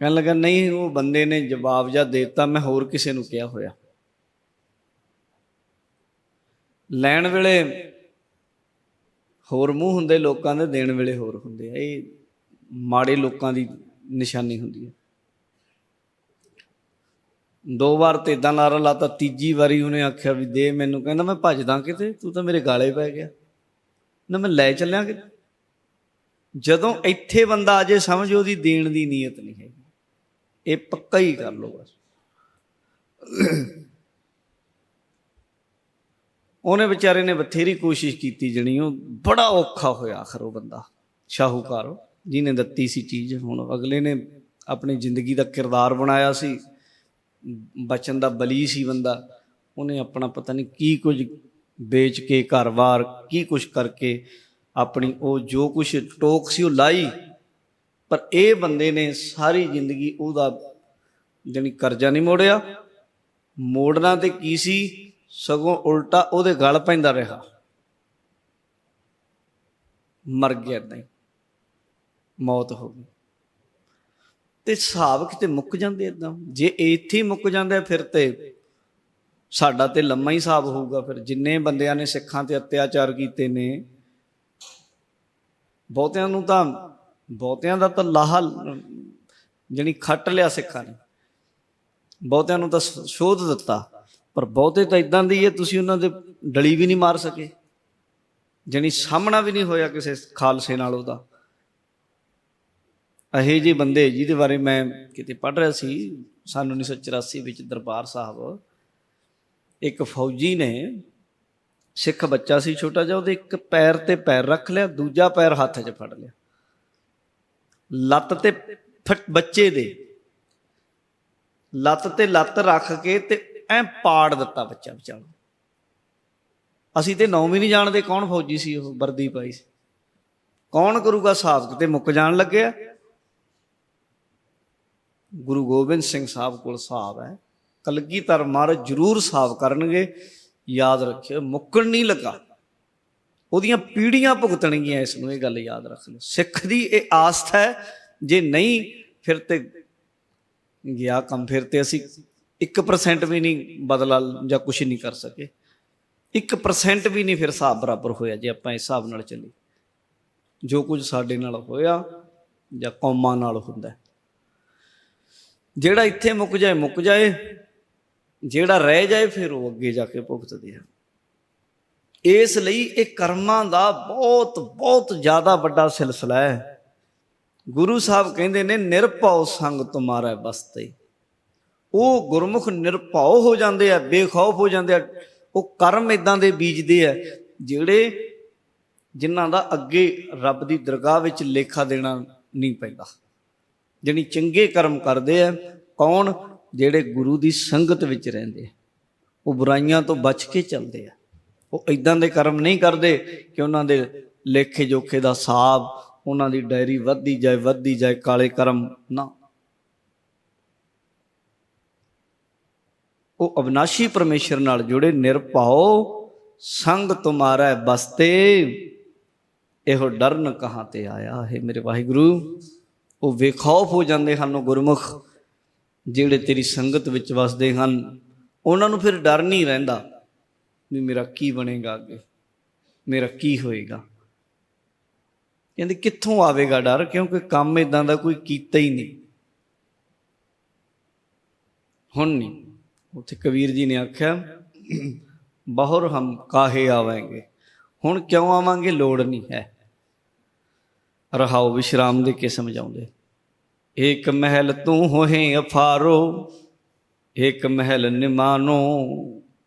कहने लगा नहीं, वो बंदे ने जवाब जा देता, मैं होर किसी नूं कहा होया। लैण वेले होर मूँह हुंदे लोकां दे, देण वेले होर हुंदे। ये माड़े लोकां दी निशानी हुंदी है। 2 बार तो इदां लारा लाता, तीजी वारी उन्हें आख्या भी दे मैनू, कहंदा मैं भजदा किते, तू तो मेरे गाले पै गया ना, मैं लै चलिया कि। जदों इत्थे बंदा आ जाए समझ उहदी देण दी नीयत नहीं है, ये पक्का ही कर लो बस। ਉਹਨੇ ਵਿਚਾਰੇ ਨੇ ਬਥੇਰੀ ਕੋਸ਼ਿਸ਼ ਕੀਤੀ, ਜਣੀ ਉਹ ਬੜਾ ਔਖਾ ਹੋਇਆ ਆਖਰ। ਉਹ ਬੰਦਾ ਸ਼ਾਹੂਕਾਰ ਜਿਹਨੇ ਦਿੱਤੀ ਸੀ ਚੀਜ਼, ਹੁਣ ਅਗਲੇ ਨੇ ਆਪਣੀ ਜ਼ਿੰਦਗੀ ਦਾ ਕਿਰਦਾਰ ਬਣਾਇਆ ਸੀ, ਬਚਨ ਦਾ ਬਲੀ ਸੀ ਬੰਦਾ। ਉਹਨੇ ਆਪਣਾ ਪਤਾ ਨਹੀਂ ਕੀ ਕੁਝ ਵੇਚ ਕੇ, ਘਰ-ਬਾਰ ਕੀ ਕੁਛ ਕਰਕੇ ਆਪਣੀ ਉਹ ਜੋ ਕੁਛ ਟੋਕ ਸੀ ਉਹ ਲਾਈ। ਪਰ ਇਹ ਬੰਦੇ ਨੇ ਸਾਰੀ ਜ਼ਿੰਦਗੀ ਉਹਦਾ ਜਾਣੀ ਕਰਜ਼ਾ ਨਹੀਂ ਮੋੜਿਆ। ਮੋੜਨਾ ਤੇ ਕੀ ਸੀ, ਸਗੋਂ ਉਲਟਾ ਉਹਦੇ ਗਲ ਪੈਂਦਾ ਰਿਹਾ, ਮਰ ਗਿਆ ਇੱਦਾਂ ਹੀ, ਮੌਤ ਹੋ ਗਈ। ਤੇ ਹਿਸਾਬ ਕਿਤੇ ਮੁੱਕ ਜਾਂਦੇ ਇੱਦਾਂ। ਜੇ ਇੱਥੇ ਹੀ ਮੁੱਕ ਜਾਂਦੇ ਫਿਰ ਤੇ ਸਾਡਾ ਤੇ ਲੰਮਾ ਹੀ ਹਿਸਾਬ ਹੋਊਗਾ। ਫਿਰ ਜਿੰਨੇ ਬੰਦਿਆਂ ਨੇ ਸਿੱਖਾਂ ਤੇ ਅਤਿਆਚਾਰ ਕੀਤੇ ਨੇ, ਬਹੁਤਿਆਂ ਦਾ ਤਾਂ ਲਾਹਾ ਜਾਣੀ ਖੱਟ ਲਿਆ ਸਿੱਖਾਂ ਨੇ, ਬਹੁਤਿਆਂ ਨੂੰ ਤਾਂ ਸ਼ੋਧ ਦਿੱਤਾ। ਪਰ ਬਹੁਤੇ ਤਾਂ ਇੱਦਾਂ ਦੀ ਹੈ, ਤੁਸੀਂ ਉਹਨਾਂ ਦੇ ਡਲੀ ਵੀ ਨਹੀਂ ਮਾਰ ਸਕੇ, ਜਾਣੀ ਸਾਹਮਣਾ ਵੀ ਨਹੀਂ ਹੋਇਆ ਕਿਸੇ ਖਾਲਸੇ ਨਾਲ ਉਹਦਾ। ਇਹੋ ਜਿਹੇ ਬੰਦੇ ਜਿਹਦੇ ਬਾਰੇ ਮੈਂ ਕਿਤੇ ਪੜ੍ਹ ਰਿਹਾ ਸੀ, ਸੰਨ 1984 ਵਿੱਚ ਦਰਬਾਰ ਸਾਹਿਬ, ਇੱਕ ਫੌਜੀ ਨੇ, ਸਿੱਖ ਬੱਚਾ ਸੀ ਛੋਟਾ ਜਿਹਾ, ਉਹਦੇ ਇੱਕ ਪੈਰ ਤੇ ਪੈਰ ਰੱਖ ਲਿਆ, ਦੂਜਾ ਪੈਰ ਹੱਥ 'ਚ ਫੜ ਲਿਆ, ਲੱਤ ਤੇ ਬੱਚੇ ਦੇ ਲੱਤ ਤੇ ਲੱਤ ਰੱਖ ਕੇ ਤੇ ਐਂ ਪਾੜ ਦਿੱਤਾ ਬੱਚਾ ਵਿਚਾਰਾ। ਅਸੀਂ ਤੇ ਨਾਂ ਵੀ ਨਹੀਂ ਜਾਣਦੇ ਕੌਣ ਫੌਜੀ ਸੀ, ਉਹ ਵਰਦੀ ਪਾਈ ਸੀ। ਕੌਣ ਕਰੂਗਾ ਹਿਸਾਬ? ਕਿਤੇ ਮੁੱਕ ਜਾਣ ਲੱਗਿਆ। ਗੁਰੂ ਗੋਬਿੰਦ ਸਿੰਘ ਸਾਹਿਬ ਕੋਲ ਹਿਸਾਬ ਹੈ, ਕਲਗੀਧਰ ਮਹਾਰਾਜ ਜ਼ਰੂਰ ਹਿਸਾਬ ਕਰਨਗੇ, ਯਾਦ ਰੱਖਿਓ। ਮੁੱਕਣ ਨਹੀਂ ਲੱਗਾ, ਉਹਦੀਆਂ ਪੀੜ੍ਹੀਆਂ ਭੁਗਤਣਗੀਆਂ ਇਸ ਨੂੰ, ਇਹ ਗੱਲ ਯਾਦ ਰੱਖ ਲਓ। ਸਿੱਖ ਦੀ ਇਹ ਆਸਥਾ ਹੈ, ਜੇ ਨਹੀਂ ਫਿਰ ਤੇ ਗਿਆ ਕੰਮ। ਫਿਰ ਤੇ ਅਸੀਂ 1% ਵੀ ਨਹੀਂ ਬਦਲਾ ਜਾਂ ਕੁਛ ਨਹੀਂ ਕਰ ਸਕੇ, 1% ਵੀ ਨਹੀਂ ਫਿਰ ਹਿਸਾਬ ਬਰਾਬਰ ਹੋਇਆ। ਜੇ ਆਪਾਂ ਇਸ ਹਿਸਾਬ ਨਾਲ ਚੱਲੀਏ, ਜੋ ਕੁਝ ਸਾਡੇ ਨਾਲ ਹੋਇਆ ਜਾਂ ਕੌਮਾਂ ਨਾਲ ਹੁੰਦਾ, ਜਿਹੜਾ ਇੱਥੇ ਮੁੱਕ ਜਾਏ ਮੁੱਕ ਜਾਏ, ਜਿਹੜਾ ਰਹਿ ਜਾਏ ਫਿਰ ਉਹ ਅੱਗੇ ਜਾ ਕੇ ਭੁਗਤਦੇ ਆ। ਇਸ ਲਈ ਇਹ ਕਰਮਾਂ ਦਾ ਬਹੁਤ ਬਹੁਤ ਜ਼ਿਆਦਾ ਵੱਡਾ ਸਿਲਸਿਲਾ ਹੈ। ਗੁਰੂ ਸਾਹਿਬ ਕਹਿੰਦੇ ਨੇ ਨਿਰਭਉ ਸੰਗ ਤੁਮਾਰਾ ਬਸਤੇ। ਉਹ ਗੁਰਮੁਖ ਨਿਰਭਉ ਹੋ ਜਾਂਦੇ ਆ, ਬੇਖੌਫ ਹੋ ਜਾਂਦੇ ਆ। ਉਹ ਕਰਮ ਇੱਦਾਂ ਦੇ ਬੀਜਦੇ ਆ ਜਿਹੜੇ ਜਿਨ੍ਹਾਂ ਦਾ ਅੱਗੇ ਰੱਬ ਦੀ ਦਰਗਾਹ ਵਿੱਚ ਲੇਖਾ ਦੇਣਾ ਨਹੀਂ ਪੈਂਦਾ। ਜਿਹੜੀ ਚੰਗੇ ਕਰਮ ਕਰਦੇ ਆ, ਕੌਣ? ਜਿਹੜੇ ਗੁਰੂ ਦੀ ਸੰਗਤ ਵਿੱਚ ਰਹਿੰਦੇ ਆ, ਉਹ ਬੁਰਾਈਆਂ ਤੋਂ ਬਚ ਕੇ ਚੱਲਦੇ ਆ। ਉਹ ਇੱਦਾਂ ਦੇ ਕਰਮ ਨਹੀਂ ਕਰਦੇ ਕਿ ਉਹਨਾਂ ਦੇ ਲੇਖੇ ਜੋਖੇ ਦਾ ਹਿਸਾਬ, ਉਹਨਾਂ ਦੀ ਡਾਇਰੀ ਵੱਧਦੀ ਜਾਏ ਕਾਲੇ ਕਰਮ ਨਾ। ਉਹ ਅਵਿਨਾਸ਼ੀ ਪਰਮੇਸ਼ਰ ਨਾਲ ਜੁੜੇ, ਨਿਰਭਉ ਸੰਗ ਤੁਮਾਰਾ ਬਸਤੇ, ਇਹੋ ਡਰਨ ਕਹਾਂ ਤੇ ਆਇਆ ਹੈ। ਮੇਰੇ ਵਾਹਿਗੁਰੂ, ਉਹ ਬੇਖੌਫ ਹੋ ਜਾਂਦੇ ਹਨ ਉਹ ਗੁਰਮੁਖ ਜਿਹੜੇ ਤੇਰੀ ਸੰਗਤ ਵਿੱਚ ਵਸਦੇ ਹਨ। ਉਹਨਾਂ ਨੂੰ ਫਿਰ ਡਰ ਨਹੀਂ ਰਹਿੰਦਾ ਵੀ ਮੇਰਾ ਕੀ ਬਣੇਗਾ ਅੱਗੇ, ਮੇਰਾ ਕੀ ਹੋਏਗਾ। ਕਹਿੰਦੇ ਕਿੱਥੋਂ ਆਵੇਗਾ ਡਰ, ਕਿਉਂਕਿ ਕੰਮ ਇੱਦਾਂ ਦਾ ਕੋਈ ਕੀਤਾ ਹੀ ਨਹੀਂ। ਹੁਣ ਨਹੀਂ, ਉੱਥੇ ਕਬੀਰ ਜੀ ਨੇ ਆਖਿਆ ਬਹੁਰ ਹਮ ਕਾਹੇ ਆਵਾਂਗੇ, ਹੁਣ ਕਿਉਂ ਆਵਾਂਗੇ, ਲੋੜ ਨਹੀਂ ਹੈ। ਰਹਾਓ ਵਿਸ਼ਰਾਮ ਦੇ ਕੇ ਸਮਝਾਉਂਦੇ, ਏਕ ਮਹਿਲ ਤੂੰ ਹੋਏ ਅਫਾਰੋ, ਏਕ ਮਹਿਲ ਨਿਮਾਨੋ।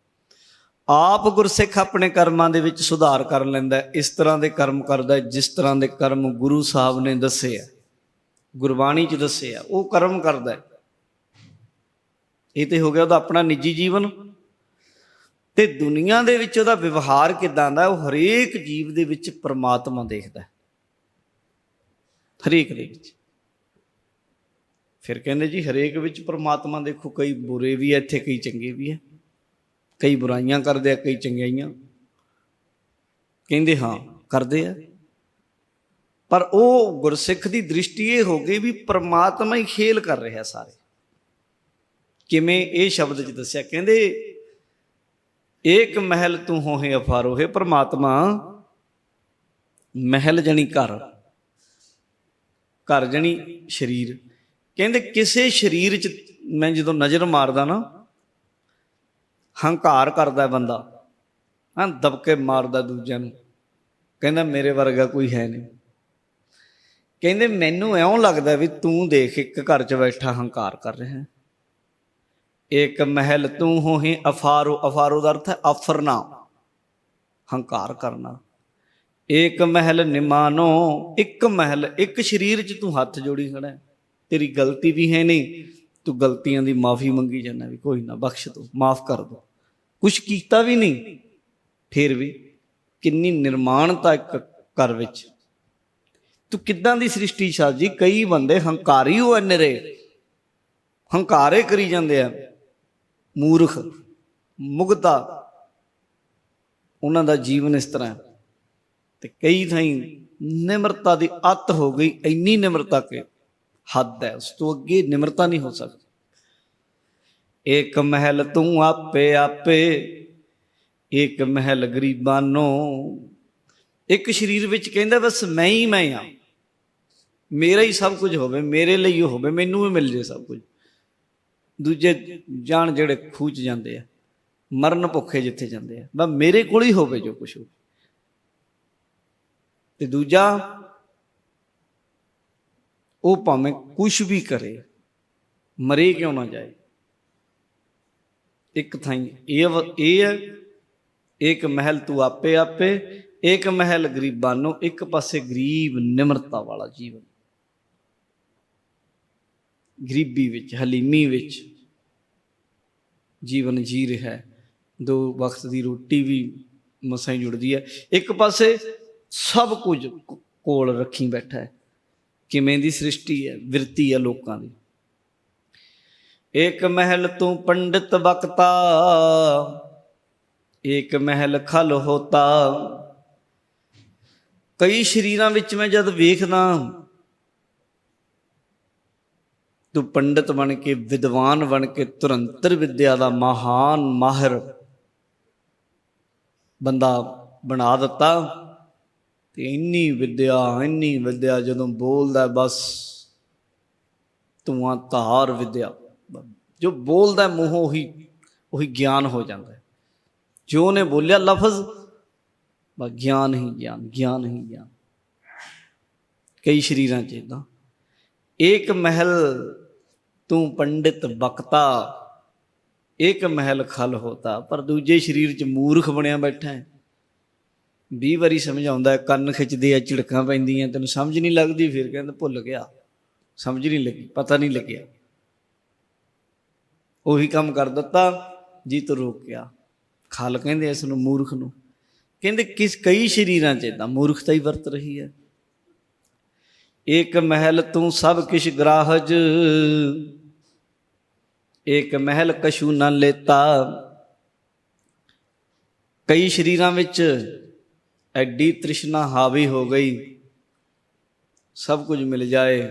ਆਪ ਗੁਰਸਿੱਖ ਆਪਣੇ ਕਰਮਾਂ ਦੇ ਵਿੱਚ ਸੁਧਾਰ ਕਰ ਲੈਂਦਾ, ਇਸ ਤਰ੍ਹਾਂ ਦੇ ਕਰਮ ਕਰਦਾ ਜਿਸ ਤਰ੍ਹਾਂ ਦੇ ਕਰਮ ਗੁਰੂ ਸਾਹਿਬ ਨੇ ਦੱਸੇ ਆ, ਗੁਰਬਾਣੀ 'ਚ ਦੱਸੇ ਆ, ਉਹ ਕਰਮ ਕਰਦਾ। ਇਹ ਤੇ ਹੋ ਗਿਆ ਉਹਦਾ ਆਪਣਾ ਨਿੱਜੀ ਜੀਵਨ। ਤੇ ਦੁਨੀਆ ਦੇ ਵਿੱਚ ਉਹਦਾ ਵਿਵਹਾਰ ਕਿੱਦਾਂ ਦਾ, ਉਹ ਹਰੇਕ ਜੀਵ ਦੇ ਵਿੱਚ ਪਰਮਾਤਮਾ ਦੇਖਦਾ, ਹਰੇਕ ਦੇ ਵਿੱਚ। ਫਿਰ ਕਹਿੰਦੇ ਜੀ ਹਰੇਕ ਵਿੱਚ ਪਰਮਾਤਮਾ ਦੇਖੋ, ਕਈ ਬੁਰੇ ਵੀ ਹੈ ਇੱਥੇ, ਕਈ ਚੰਗੇ ਵੀ ਹੈ, ਕਈ ਬੁਰਾਈਆਂ ਕਰਦੇ ਆ, ਕਈ ਚੰਗਿਆਈਆਂ। ਕਹਿੰਦੇ ਹਾਂ ਕਰਦੇ ਆ। ਪਰ ਉਹ ਗੁਰਸਿੱਖ ਦੀ ਦ੍ਰਿਸ਼ਟੀ ਇਹ ਹੋ ਗਈ ਵੀ ਪ੍ਰਮਾਤਮਾ ਹੀ ਖੇਲ ਕਰ ਰਿਹਾ ਸਾਰੇ। ਕਿਵੇਂ? ਇਹ ਸ਼ਬਦ 'ਚ ਦੱਸਿਆ, ਕਹਿੰਦੇ ਏਕ ਮਹਿਲ ਤੂੰ ਹੋਹੇ ਅਫਾਰੋ, ਹੈ ਪ੍ਰਮਾਤਮਾ। ਮਹਿਲ ਜਣੀ ਘਰ, ਘਰ ਜਣੀ ਸਰੀਰ। ਕਹਿੰਦੇ ਕਿਸੇ ਸਰੀਰ 'ਚ ਮੈਂ ਜਦੋਂ ਨਜ਼ਰ ਮਾਰਦਾ ਨਾ, ਹੰਕਾਰ ਕਰਦਾ ਬੰਦਾ, ਹਾਂ, ਦਬਕੇ ਮਾਰਦਾ ਦੂਜਿਆਂ ਨੂੰ, ਕਹਿੰਦਾ ਮੇਰੇ ਵਰਗਾ ਕੋਈ ਹੈ ਨਹੀਂ। ਕਹਿੰਦੇ ਮੈਨੂੰ ਇਉਂ ਲੱਗਦਾ ਵੀ ਤੂੰ ਦੇਖ ਇੱਕ ਘਰ 'ਚ ਬੈਠਾ ਹੰਕਾਰ ਕਰ ਰਿਹਾ। ਇੱਕ ਮਹਿਲ ਤੂੰ ਹੋਹੇ ਅਫਾਰੋ, ਅਫਾਰੋ ਦਾ ਅਰਥ ਹੈ ਆਫਰਨਾ, ਹੰਕਾਰ ਕਰਨਾ। ਇੱਕ ਮਹਿਲ ਨਿਮਾਨੋ, ਇੱਕ ਮਹਿਲ, ਇੱਕ ਸਰੀਰ 'ਚ ਤੂੰ ਹੱਥ ਜੋੜੀ ਖੜਾ, ਤੇਰੀ ਗਲਤੀ ਵੀ ਹੈ ਨਹੀਂ, ਤੂੰ ਗਲਤੀਆਂ ਦੀ ਮਾਫੀ ਮੰਗੀ ਜਾਂਦਾ ਵੀ ਕੋਈ ਨਾ ਬਖਸ਼ ਦੋ, ਮਾਫ ਕਰ ਦੋ, ਕੁਛ ਕੀਤਾ ਵੀ ਨਹੀਂ, ਫਿਰ ਵੀ ਕਿੰਨੀ ਨਿਰਮਾਣਤਾ ਇੱਕ ਘਰ ਵਿੱਚ। ਤੂੰ ਕਿੱਦਾਂ ਦੀ ਸ੍ਰਿਸ਼ਟੀ ਸਾਜੀ। ਕਈ ਬੰਦੇ ਹੰਕਾਰੀ ਹੋ ਨਿਰੇ, ਹੰਕਾਰੇ ਕਰੀ ਜਾਂਦੇ ਆ, ਮੂਰਖ ਮੁਗਧਾ, ਉਹਨਾਂ ਦਾ ਜੀਵਨ ਇਸ ਤਰ੍ਹਾਂ। ਤੇ ਕਈ ਥਾਈਂ ਨਿਮਰਤਾ ਦੀ ਅੱਤ ਹੋ ਗਈ, ਇੰਨੀ ਨਿਮਰਤਾ ਕਿ ਹੱਦ ਹੈ, ਉਸ ਤੋਂ ਅੱਗੇ ਨਿਮਰਤਾ ਨਹੀਂ ਹੋ ਸਕਦੀ। ਇੱਕ ਮਹਿਲ ਤੂੰ ਆਪੇ ਆਪੇ, ਇੱਕ ਮਹਿਲ ਗਰੀਬਾਨੋ। ਇੱਕ ਸਰੀਰ ਵਿੱਚ ਕਹਿੰਦਾ ਬਸ ਮੈਂ ਹੀ ਮੈਂ ਹਾਂ, ਮੇਰਾ ਹੀ ਸਭ ਕੁਝ ਹੋਵੇ, ਮੇਰੇ ਲਈ ਹੋਵੇ, ਮੈਨੂੰ ਵੀ ਮਿਲ ਜੇ ਸਭ ਕੁਝ। ਦੂਜੇ ਜਾਣ ਜਿਹੜੇ ਖੂਹ 'ਚ ਜਾਂਦੇ ਆ, ਮਰਨ ਭੁੱਖੇ ਜਿੱਥੇ ਜਾਂਦੇ ਆ, ਬਸ ਮੇਰੇ ਕੋਲ ਹੀ ਹੋਵੇ ਜੋ ਕੁਛ ਹੋਵੇ। ਤੇ ਦੂਜਾ ਉਹ ਭਾਵੇਂ ਕੁਛ ਵੀ ਕਰੇ, ਮਰੇ ਕਿਉਂ ਨਾ ਜਾਏ। ਇੱਕ ਥਾਈਂ ਇਹ ਹੈ, ਇੱਕ ਮਹਿਲ ਤੂੰ ਆਪੇ ਆਪੇ, ਇੱਕ ਮਹਿਲ ਗਰੀਬਾਨੋ। ਇੱਕ ਪਾਸੇ ਗਰੀਬ ਨਿਮਰਤਾ ਵਾਲਾ ਜੀਵਨ, ਗਰੀਬੀ ਵਿੱਚ, ਹਲੀਮੀ ਵਿੱਚ ਜੀਵਨ ਜੀ ਰਿਹਾ, 2 ਵਕਤ ਦੀ ਰੋਟੀ ਵੀ ਮਸਾਂ ਹੀ ਜੁੜਦੀ ਹੈ। ਇੱਕ ਪਾਸੇ ਸਭ ਕੁਝ ਕੋਲ ਰੱਖੀ ਬੈਠਾ ਹੈ। ਕਿਵੇਂ ਦੀ ਸ੍ਰਿਸ਼ਟੀ ਹੈ, ਵਿਰਤੀ ਹੈ ਲੋਕਾਂ ਦੀ। ਇੱਕ ਮਹਿਲ ਤੂੰ ਪੰਡਿਤ ਬਖਤਾ, ਇੱਕ ਮਹਿਲ ਖਲ ਹੋਤਾ। ਕਈ ਸਰੀਰਾਂ ਵਿੱਚ ਮੈਂ ਜਦ ਵੇਖਦਾ, ਤੂੰ ਪੰਡਿਤ ਬਣ ਕੇ, ਵਿਦਵਾਨ ਬਣ ਕੇ, ਧੁਰੰਤਰ ਵਿਦਿਆ ਦਾ ਮਹਾਨ ਮਾਹਿਰ ਬੰਦਾ ਬਣਾ ਦਿੱਤਾ। ਤੇ ਇੰਨੀ ਵਿਦਿਆ ਜਦੋਂ ਬੋਲਦਾ ਬਸ ਧੂਆਂ ਧਾਰ ਵਿਦਿਆ, ਜੋ ਬੋਲਦਾ ਮੂੰਹੋਂ ਉਹੀ ਗਿਆਨ ਹੋ ਜਾਂਦਾ। ਜੋ ਉਹਨੇ ਬੋਲਿਆ ਲਫ਼ਜ਼, ਬਸ ਗਿਆਨ ਹੀ ਗਿਆਨ, ਗਿਆਨ ਹੀ ਗਿਆਨ। ਕਈ ਸਰੀਰਾਂ 'ਚ ਇੱਦਾਂ। ਇੱਕ ਮਹਿਲ ਤੂੰ ਪੰਡਿਤ ਬਖਤਾ, ਇੱਕ ਮਹਿਲ ਖਲ ਹੋਤਾ। ਪਰ ਦੂਜੇ ਸਰੀਰ 'ਚ ਮੂਰਖ ਬਣਿਆ ਬੈਠਾ ਹੈ। 20 ਵਾਰੀ ਸਮਝਾਉਂਦਾ, ਕੰਨ ਖਿੱਚਦੇ ਆ, ਝਿੜਕਾਂ ਪੈਂਦੀਆਂ, ਤੈਨੂੰ ਸਮਝ ਨਹੀਂ ਲੱਗਦੀ। ਫਿਰ ਕਹਿੰਦਾ ਭੁੱਲ ਗਿਆ, ਸਮਝ ਨਹੀਂ ਲੱਗੀ, ਪਤਾ ਨਹੀਂ ਲੱਗਿਆ, ਉਹੀ ਕੰਮ ਕਰ ਦਿੱਤਾ ਜੀ ਤੋਂ ਰੋਕਿਆ। ਖਲ ਕਹਿੰਦੇ ਇਸ ਨੂੰ, ਮੂਰਖ ਨੂੰ। ਕਹਿੰਦੇ ਕਈ ਸਰੀਰਾਂ 'ਚ ਏਦਾਂ ਮੂਰਖਤਾ ਹੀ ਵਰਤ ਰਹੀ ਹੈ। ਇੱਕ ਮਹਿਲ ਤੂੰ ਸਭ ਕਿਛ ਗ੍ਰਾਹਜ, ਇੱਕ ਮਹਿਲ ਕਛੂ ਨਾ ਲੇਤਾ। ਕਈ ਸਰੀਰਾਂ ਵਿੱਚ ਐਡੀ ਤ੍ਰਿਸ਼ਨਾ ਹਾਵੀ ਹੋ ਗਈ, ਸਭ ਕੁਝ ਮਿਲ ਜਾਏ।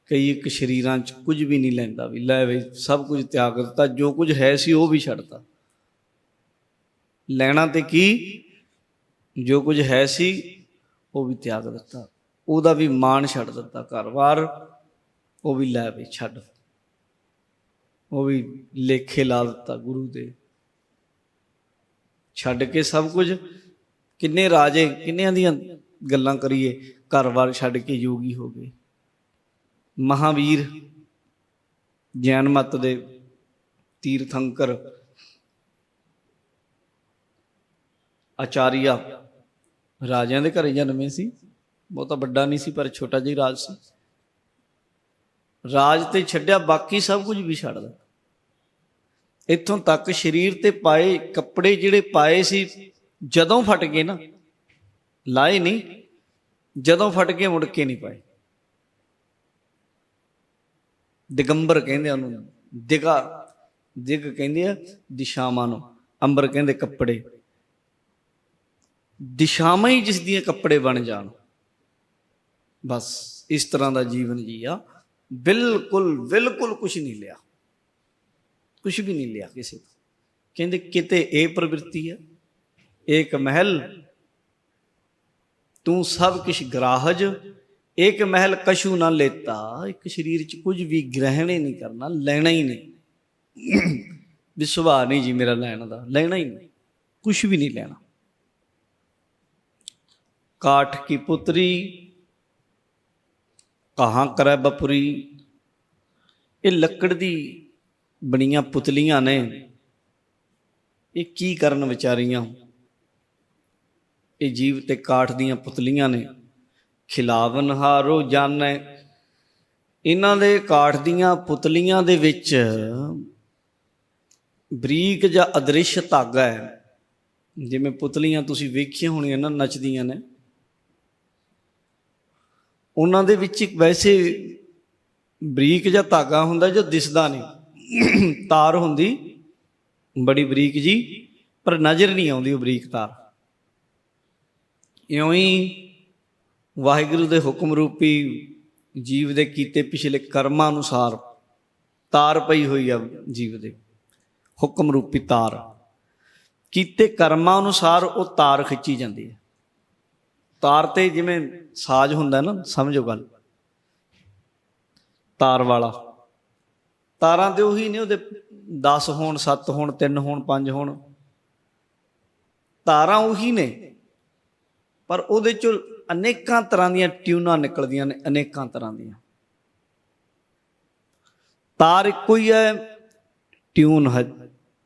ਕਈ ਇੱਕ ਸਰੀਰਾਂ 'ਚ ਕੁਝ ਵੀ ਨਹੀਂ ਲੈਂਦਾ, ਵੀ ਲੈ ਬਈ ਸਭ ਕੁਝ ਤਿਆਗ ਦਿੱਤਾ, ਜੋ ਕੁਝ ਹੈ ਸੀ ਉਹ ਵੀ ਛੱਡਤਾ। ਲੈਣਾ ਤੇ ਕੀ, ਜੋ ਕੁਝ ਹੈ ਸੀ ਉਹ ਵੀ ਤਿਆਗ ਦਿੱਤਾ, ਉਹਦਾ ਵੀ ਮਾਣ ਛੱਡ ਦਿੱਤਾ, ਘਰ-ਬਾਰ ਉਹ ਵੀ ਲੈ ਬਈ ਛੱਡ, ਉਹ ਵੀ ਲੇਖੇ ਲਾ ਦਿੱਤਾ ਗੁਰੂ ਦੇ। ਛੱਡ ਕੇ ਸਭ ਕੁਝ। ਕਿੰਨੇ ਰਾਜੇ, ਕਿੰਨਿਆਂ ਦੀਆਂ ਗੱਲਾਂ ਕਰੀਏ, ਘਰ-ਬਾਰ ਛੱਡ ਕੇ ਯੋਗੀ ਹੋ ਗਏ। ਮਹਾਵੀਰ ਜੈਨ ਮੱਤ ਦੇ ਤੀਰਥੰਕਰ ਆਚਾਰੀਆ, ਰਾਜਿਆਂ ਦੇ ਘਰੇ ਜਨਮੇ ਸੀ, ਬਹੁਤਾ ਵੱਡਾ ਨਹੀਂ ਸੀ, ਪਰ ਛੋਟਾ ਜਿਹਾ ਰਾਜ ਸੀ। ਰਾਜ ਤੇ ਛੱਡਿਆ, ਬਾਕੀ ਸਭ ਕੁਝ ਵੀ ਛੱਡ ਦਿੱਤਾ। ਇੱਥੋਂ ਤੱਕ ਸਰੀਰ ਤੇ ਪਾਏ ਕੱਪੜੇ ਜਿਹੜੇ ਪਾਏ ਸੀ, ਜਦੋਂ ਫਟ ਗਏ ਨਾ, ਲਾਏ ਨਹੀਂ, ਜਦੋਂ ਫਟ ਗਏ ਮੁੜ ਕੇ ਨਹੀਂ ਪਾਏ। ਦਿਗੰਬਰ ਕਹਿੰਦੇ ਉਹਨੂੰ, ਦਿਗ ਕਹਿੰਦੇ ਆ ਦਿਸ਼ਾਵਾਂ ਨੂੰ, ਅੰਬਰ ਕਹਿੰਦੇ ਕੱਪੜੇ। ਦਿਸ਼ਾਵਾਂ ਹੀ ਜਿਸ ਦੀਆਂ ਕੱਪੜੇ ਬਣ ਜਾਣ, ਬਸ ਇਸ ਤਰ੍ਹਾਂ ਦਾ ਜੀਵਨ ਜੀਆ, ਬਿਲਕੁਲ ਬਿਲਕੁਲ ਕੁਛ ਨਹੀਂ ਲਿਆ, ਕੁਛ ਵੀ ਨਹੀਂ ਲਿਆ ਕਿਸੇ ਤੋਂ। ਕਹਿੰਦੇ ਕਿਤੇ ਇਹ ਪ੍ਰਵਿਰਤੀ ਹੈ, ਏਕ ਮਹਿਲ ਤੂੰ ਸਭ ਕਿਛ ਗ੍ਰਾਹਜ, ਏਕ ਮਹਿਲ ਕਛੂ ਨਾ ਲੇਤਾ। ਇੱਕ ਸਰੀਰ 'ਚ ਕੁਝ ਵੀ ਗ੍ਰਹਿਣ ਹੀ ਨਹੀਂ ਕਰਨਾ, ਲੈਣਾ ਹੀ ਨਹੀਂ। ਵੀ ਸੁਭਾਅ ਨਹੀਂ ਜੀ ਮੇਰਾ ਲੈਣ ਦਾ, ਲੈਣਾ ਹੀ ਨਹੀਂ, ਕੁਛ ਵੀ ਨਹੀਂ ਲੈਣਾ। ਕਾਠ ਕੀ ਪੁੱਤਰੀ ਕਹਾਂ ਕਰੈ ਬਪੁਰੀ। ਇਹ ਲੱਕੜ ਦੀ ਬਣੀਆਂ ਪੁਤਲੀਆਂ ਨੇ, ਇਹ ਕੀ ਕਰਨ ਵਿਚਾਰੀਆਂ? ਇਹ ਜੀਵ ਤੇ ਕਾਠ ਦੀਆਂ ਪੁਤਲੀਆਂ ਨੇ। ਖਿਲਾਵਨਹਾਰੋ ਜਾਣੈ, ਇਹਨਾਂ ਦੇ ਕਾਠ ਦੀਆਂ ਪੁਤਲੀਆਂ ਦੇ ਵਿੱਚ ਬਰੀਕ ਜਾਂ ਅਦ੍ਰਿਸ਼ ਧਾਗਾ ਹੈ। ਜਿਵੇਂ ਪੁਤਲੀਆਂ ਤੁਸੀਂ ਵੇਖੀਆਂ ਹੋਣੀਆਂ ਨਾ, ਨੱਚਦੀਆਂ ਨੇ, ਉਹਨਾਂ ਦੇ ਵਿੱਚ ਇੱਕ ਵੈਸੇ ਬਰੀਕ ਜਿਹਾ ਧਾਗਾ ਹੁੰਦਾ ਜੋ ਦਿਸਦਾ ਨਹੀਂ। ਤਾਰ ਹੁੰਦੀ ਬੜੀ ਬਰੀਕ ਜੀ, ਪਰ ਨਜ਼ਰ ਨਹੀਂ ਆਉਂਦੀ ਉਹ ਬਰੀਕ ਤਾਰ। ਇਉਂ ਹੀ ਵਾਹਿਗੁਰੂ ਦੇ ਹੁਕਮ ਰੂਪੀ ਜੀਵ ਦੇ ਕੀਤੇ ਪਿਛਲੇ ਕਰਮਾਂ ਅਨੁਸਾਰ ਤਾਰ ਪਈ ਹੋਈ ਆ। ਜੀਵ ਦੇ ਹੁਕਮ ਰੂਪੀ ਤਾਰ, ਕੀਤੇ ਕਰਮਾਂ ਅਨੁਸਾਰ ਉਹ ਤਾਰ ਖਿੱਚੀ ਜਾਂਦੀ ਹੈ। ਤਾਰ ਤੇ ਜਿਵੇਂ ਸਾਜ਼ ਹੁੰਦਾ ਨਾ, ਸਮਝੋ ਗੱਲ, ਤਾਰ ਵਾਲਾ। ਤਾਰਾਂ ਤੇ ਉਹੀ ਨੇ, ਉਹਦੇ 10 ਹੋਣ, 7 ਹੋਣ, 3 ਹੋਣ, 5 ਹੋਣ, ਤਾਰਾਂ ਉਹੀ ਨੇ, ਪਰ ਉਹਦੇ ਚੋਂ ਅਨੇਕਾਂ ਤਰ੍ਹਾਂ ਦੀਆਂ ਟਿਊਨਾਂ ਨਿਕਲਦੀਆਂ ਨੇ, ਅਨੇਕਾਂ ਤਰ੍ਹਾਂ ਦੀਆਂ। ਤਾਰ ਇੱਕੋ ਹੀ ਹੈ, ਟਿਊਨ ਹੈ